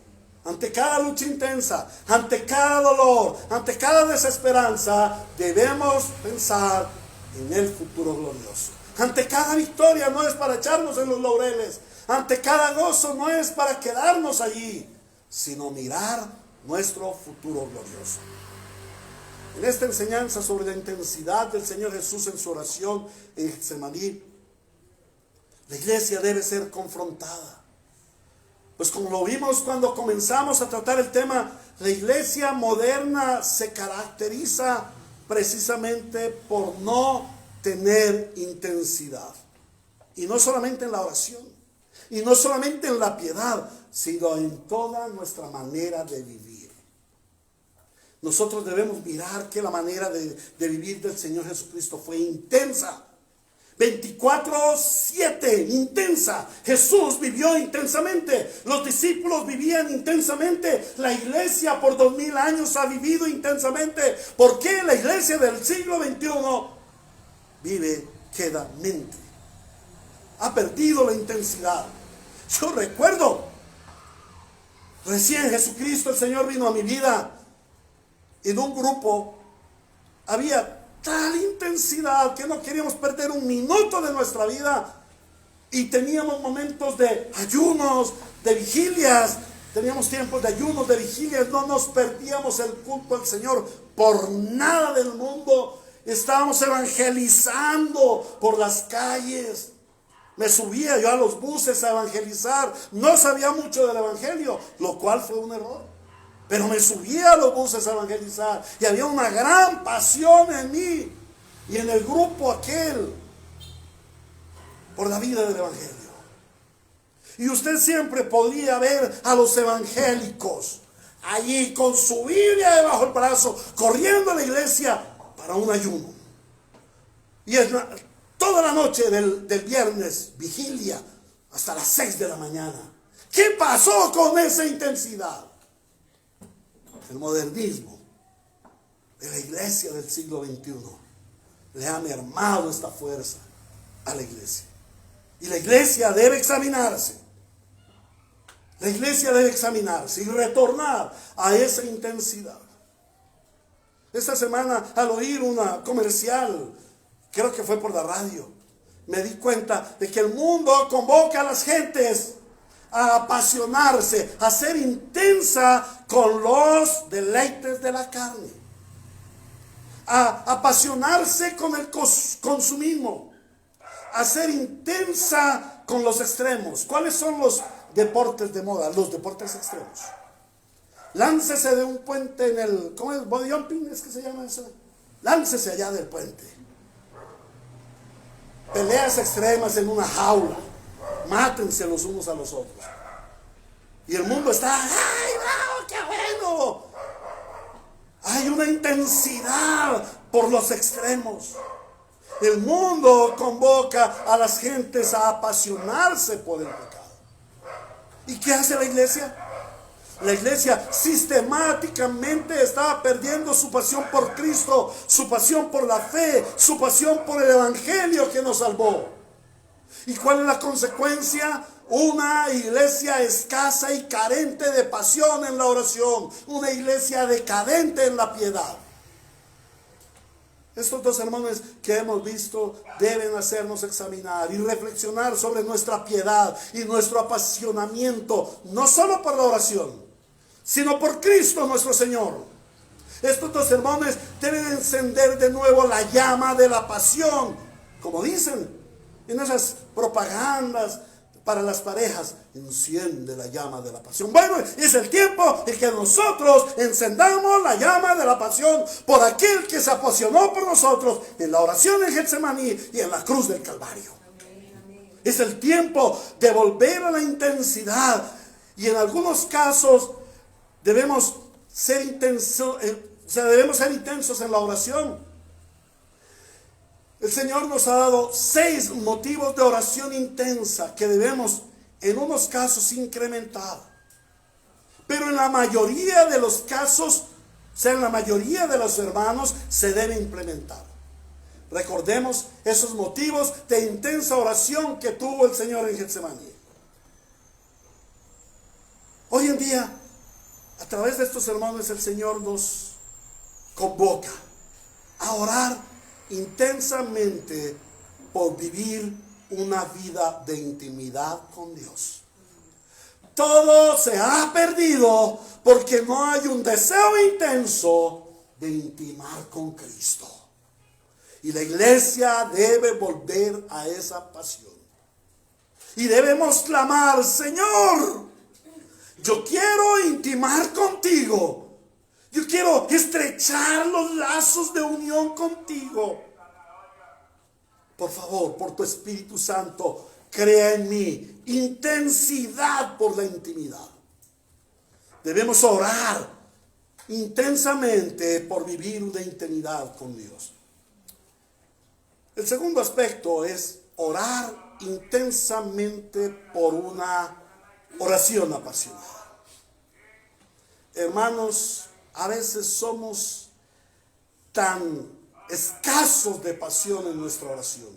[SPEAKER 4] Ante cada lucha intensa, ante cada dolor, ante cada desesperanza, debemos pensar en el futuro glorioso. Ante cada victoria no es para echarnos en los laureles. Ante cada gozo no es para quedarnos allí, sino mirar nuestro futuro glorioso. En esta enseñanza sobre la intensidad del Señor Jesús en su oración en Getsemaní, la iglesia debe ser confrontada. Pues como lo vimos cuando comenzamos a tratar el tema, la iglesia moderna se caracteriza precisamente por no tener intensidad. Y no solamente en la oración, y no solamente en la piedad, sino en toda nuestra manera de vivir. Nosotros debemos mirar que la manera de vivir del Señor Jesucristo fue intensa. 24/7, intensa. Jesús vivió intensamente. Los discípulos vivían intensamente. La iglesia por 2000 años ha vivido intensamente. ¿Por qué la iglesia del siglo XXI vive quedamente? Ha perdido la intensidad. Yo recuerdo, recién Jesucristo, el Señor, vino a mi vida. En un grupo había tal intensidad que no queríamos perder un minuto de nuestra vida Y teníamos momentos de ayunos, de vigilias. Teníamos tiempos de ayunos, de vigilias. No nos perdíamos el culto al Señor por nada del mundo. Estábamos evangelizando por las calles. Me subía yo a los buses a evangelizar. No sabía mucho del evangelio, lo cual fue un error. Pero me subía a los buses a evangelizar. Y había una gran pasión en mí y en el grupo aquel por la vida del evangelio. Y usted siempre podría ver a los evangélicos allí con su Biblia debajo del brazo, corriendo a la iglesia para un ayuno. Y toda la noche del viernes, vigilia, hasta las 6 de la mañana. ¿Qué pasó con esa intensidad? El modernismo de la iglesia del siglo XXI le ha mermado esta fuerza a la iglesia. Y la iglesia debe examinarse. La iglesia debe examinarse y retornar a esa intensidad. Esta semana, al oír una comercial, creo que fue por la radio, me di cuenta de que el mundo convoca a las gentes a apasionarse, a ser intensa con los deleites de la carne, a apasionarse con el consumismo, a ser intensa con los extremos. ¿Cuáles son los deportes de moda? Los deportes extremos. Láncese de un puente en el, ¿cómo es? Body jumping, ¿es que se llama eso? Láncese allá del puente. Peleas extremas en una jaula. Mátense los unos a los otros. Y el mundo está, ¡ay, bravo, qué bueno! Hay una intensidad por los extremos. El mundo convoca a las gentes a apasionarse por el pecado. ¿Y qué hace la iglesia? La iglesia sistemáticamente estaba perdiendo su pasión por Cristo, su pasión por la fe, su pasión por el evangelio que nos salvó. ¿Y cuál es la consecuencia? Una iglesia escasa y carente de pasión en la oración, una iglesia decadente en la piedad. Estos dos sermones que hemos visto deben hacernos examinar y reflexionar sobre nuestra piedad y nuestro apasionamiento, no solo por la oración, sino por Cristo nuestro Señor. Estos dos sermones deben encender de nuevo la llama de la pasión, como dicen en esas propagandas para las parejas: enciende la llama de la pasión. Bueno, es el tiempo en que nosotros encendamos la llama de la pasión por aquel que se apasionó por nosotros en la oración en Getsemaní y en la cruz del Calvario. Es el tiempo de volver a la intensidad, y en algunos casos debemos ser intensos en la oración. El Señor nos ha dado 6 motivos de oración intensa que debemos en unos casos incrementar. Pero en la mayoría de los casos, o sea, en la mayoría de los hermanos, se debe implementar. Recordemos esos motivos de intensa oración que tuvo el Señor en Getsemaní. Hoy en día, a través de estos sermones, el Señor nos convoca a orar intensamente por vivir una vida de intimidad con Dios. Todo se ha perdido porque no hay un deseo intenso de intimar con Cristo. Y la iglesia debe volver a esa pasión. Y debemos clamar: Señor, yo quiero intimar contigo. Yo quiero estrechar los lazos de unión contigo. Por favor, por tu Espíritu Santo, crea en mí intensidad por la intimidad. Debemos orar intensamente por vivir una intimidad con Dios. El segundo aspecto es orar intensamente por una oración apasionada. Hermanos, a veces somos tan escasos de pasión en nuestra oración.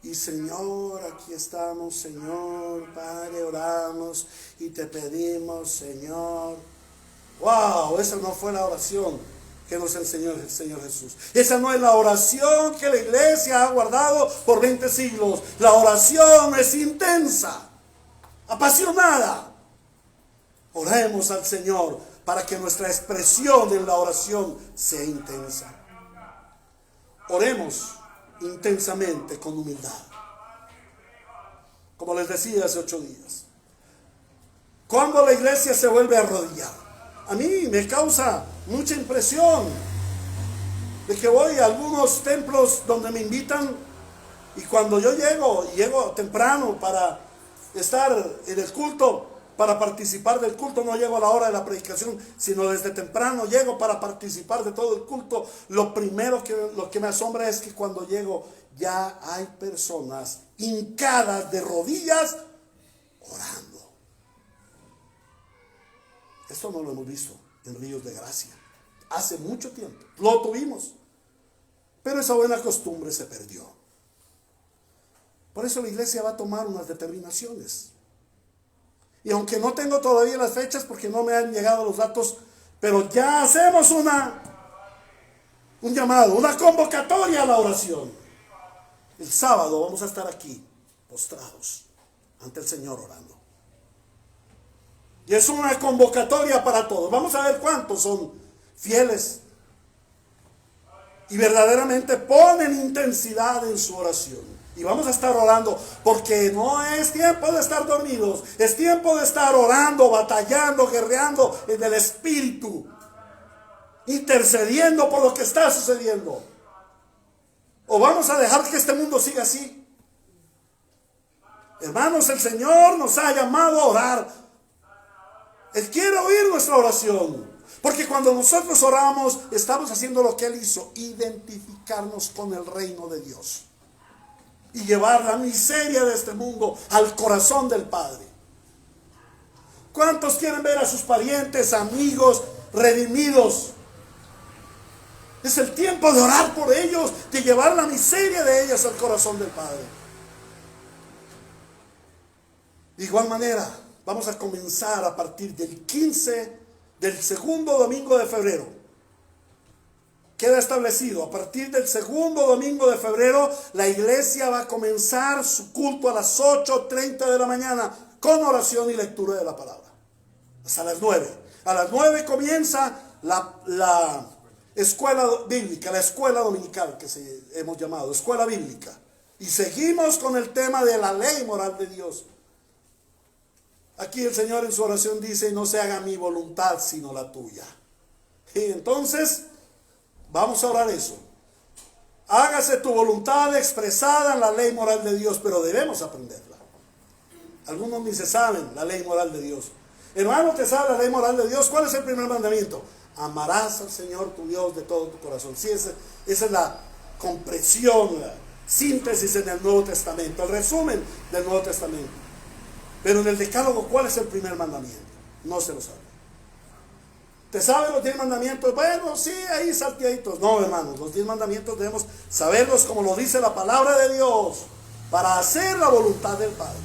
[SPEAKER 4] Y Señor, aquí estamos, Señor, Padre, oramos y te pedimos, Señor. ¡Wow! Esa no fue la oración que nos enseñó el Señor Jesús. Esa no es la oración que la iglesia ha guardado por 20 siglos. La oración es intensa, apasionada. Oremos al Señor para que nuestra expresión en la oración sea intensa. Oremos intensamente con humildad. Como les decía hace 8 días. Cuando la iglesia se vuelve a arrodillar, a mí me causa mucha impresión de que voy a algunos templos donde me invitan y cuando yo llego temprano para estar en el culto, para participar del culto. No llego a la hora de la predicación, sino desde temprano llego para participar de todo el culto. Lo que me asombra es que cuando llego ya hay personas hincadas de rodillas orando. Esto no lo hemos visto en Ríos de Gracia hace mucho tiempo. Lo tuvimos, pero esa buena costumbre se perdió. Por eso la iglesia va a tomar unas determinaciones. Y aunque no tengo todavía las fechas porque no me han llegado los datos, pero ya hacemos un llamado, una convocatoria a la oración. El sábado vamos a estar aquí, postrados ante el Señor orando. Y es una convocatoria para todos. Vamos a ver cuántos son fieles y verdaderamente ponen intensidad en su oración. Y vamos a estar orando, porque no es tiempo de estar dormidos, es tiempo de estar orando, batallando, guerreando en el Espíritu, intercediendo por lo que está sucediendo. ¿O vamos a dejar que este mundo siga así? Hermanos, el Señor nos ha llamado a orar. Él quiere oír nuestra oración, porque cuando nosotros oramos, estamos haciendo lo que Él hizo, identificarnos con el reino de Dios. Y llevar la miseria de este mundo al corazón del Padre. ¿Cuántos quieren ver a sus parientes, amigos, redimidos? Es el tiempo de orar por ellos, de llevar la miseria de ellos al corazón del Padre. De igual manera, vamos a comenzar a partir del 15 del segundo domingo de febrero. Queda establecido, a partir del segundo domingo de febrero, la iglesia va a comenzar su culto a las 8:30 de la mañana con oración y lectura de la palabra. Hasta las 9. A las 9 comienza la escuela bíblica, la escuela dominical que hemos llamado, escuela bíblica. Y seguimos con el tema de la ley moral de Dios. Aquí el Señor en su oración dice: no se haga mi voluntad sino la tuya. Y entonces vamos a orar eso. Hágase tu voluntad expresada en la ley moral de Dios, pero debemos aprenderla. Algunos ni se saben la ley moral de Dios. Hermano, ¿te sabe la ley moral de Dios? ¿Cuál es el primer mandamiento? Amarás al Señor tu Dios de todo tu corazón. Sí, esa es la comprensión, la síntesis en el Nuevo Testamento, el resumen del Nuevo Testamento. Pero en el Decálogo, ¿cuál es el primer mandamiento? No se lo sabe. ¿Te saben los 10 mandamientos? Bueno, sí, ahí salteaditos. No, hermanos, los 10 mandamientos debemos saberlos como lo dice la palabra de Dios, para hacer la voluntad del Padre.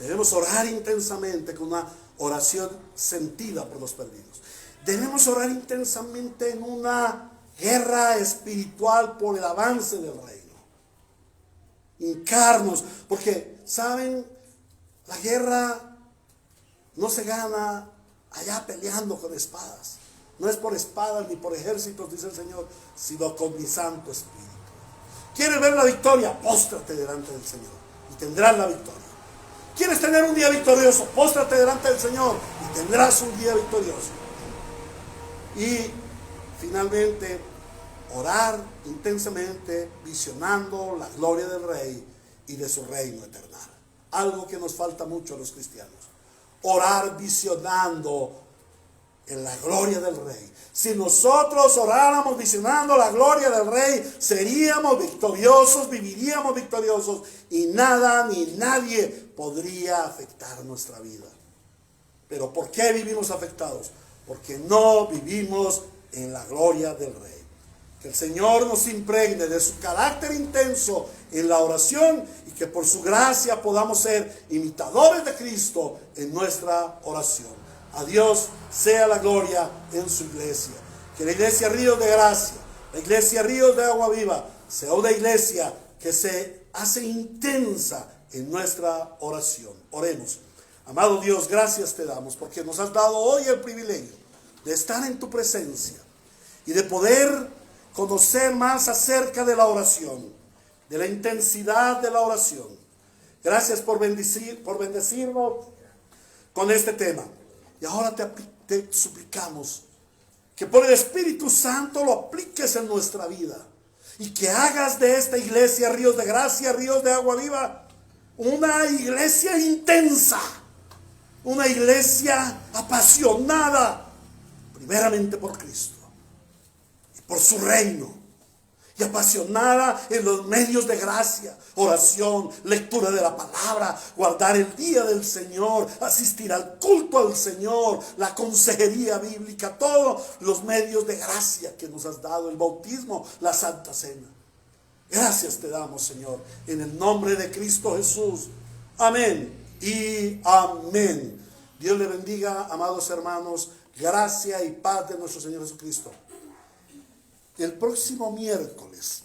[SPEAKER 4] Debemos orar intensamente con una oración sentida por los perdidos. Debemos orar intensamente en una guerra espiritual por el avance del reino. Hincarnos, porque, ¿saben? La guerra no se gana allá peleando con espadas. No es por espadas ni por ejércitos, dice el Señor, sino con mi Santo Espíritu. ¿Quieres ver la victoria? Póstrate delante del Señor y tendrás la victoria. ¿Quieres tener un día victorioso? Póstrate delante del Señor y tendrás un día victorioso. Y finalmente, orar intensamente, visionando la gloria del Rey y de su reino eterno. Algo que nos falta mucho a los cristianos. Orar visionando en la gloria del Rey. Si nosotros oráramos visionando la gloria del Rey, seríamos victoriosos, viviríamos victoriosos, y nada ni nadie podría afectar nuestra vida. ¿Pero por qué vivimos afectados? Porque no vivimos en la gloria del Rey. Que el Señor nos impregne de su carácter intenso en la oración y que por su gracia podamos ser imitadores de Cristo en nuestra oración. A Dios sea la gloria en su iglesia. Que la iglesia Ríos de Gracia, la iglesia Ríos de Agua Viva, sea una iglesia que se hace intensa en nuestra oración. Oremos. Amado Dios, gracias te damos porque nos has dado hoy el privilegio de estar en tu presencia y de poder conocer más acerca de la oración, de la intensidad de la oración. Gracias por bendecirnos con este tema. Y ahora te suplicamos que por el Espíritu Santo lo apliques en nuestra vida y que hagas de esta iglesia Ríos de Gracia, Ríos de Agua Viva, una iglesia intensa, una iglesia apasionada primeramente por Cristo y por su reino, y apasionada en los medios de gracia, oración, lectura de la palabra, guardar el día del Señor, asistir al culto al Señor, la consejería bíblica, todos los medios de gracia que nos has dado, el bautismo, la Santa Cena. Gracias te damos, Señor, en el nombre de Cristo Jesús. Amén y amén. Dios le bendiga, amados hermanos. Gracia y paz de nuestro Señor Jesucristo. El próximo miércoles,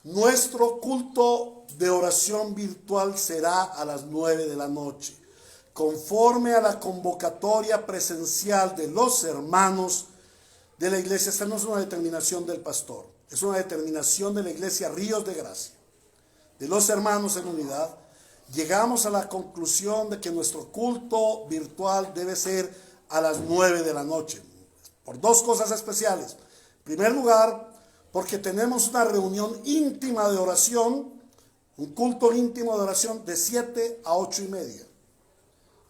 [SPEAKER 4] nuestro culto de oración virtual será a las 9 de la noche, conforme a la convocatoria presencial de los hermanos de la iglesia. Esta no es una determinación del pastor, es una determinación de la iglesia Ríos de Gracia, de los hermanos en unidad. Llegamos a la conclusión de que nuestro culto virtual debe ser a las 9 de la noche, por dos cosas especiales. En primer lugar, porque tenemos una reunión íntima de oración, un culto íntimo de oración de 7 a 8 y media.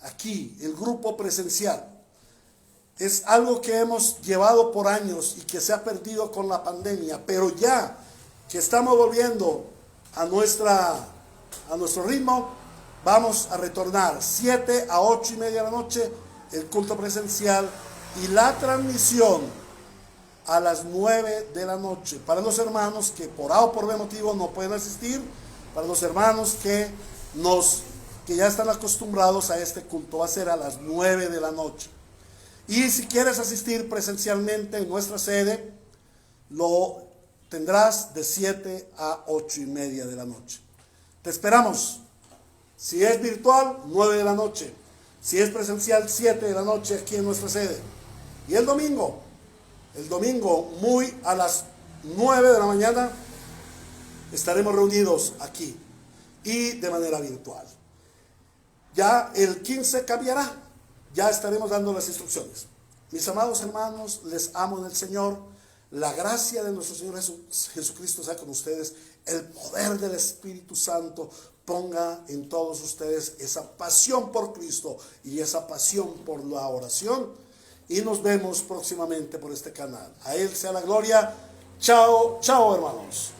[SPEAKER 4] Aquí, el grupo presencial. Es algo que hemos llevado por años y que se ha perdido con la pandemia, pero ya que estamos volviendo a nuestro ritmo, vamos a retornar 7 a 8 y media de la noche, el culto presencial y la transmisión a las 9 de la noche. Para los hermanos que por A o por B motivo no pueden asistir, para los hermanos que ya están acostumbrados a este culto, va a ser a las 9 de la noche. Y si quieres asistir presencialmente en nuestra sede, lo tendrás de 7 a 8 y media de la noche. Te esperamos. Si es virtual, 9 de la noche. Si es presencial, 7 de la noche aquí en nuestra sede. Y el domingo, muy a las 9 de la mañana, estaremos reunidos aquí y de manera virtual. Ya el 15 cambiará, ya estaremos dando las instrucciones. Mis amados hermanos, les amo en el Señor. La gracia de nuestro Señor Jesucristo sea con ustedes. El poder del Espíritu Santo ponga en todos ustedes esa pasión por Cristo y esa pasión por la oración. Y nos vemos próximamente por este canal. A Él sea la gloria. Chao, chao, hermanos.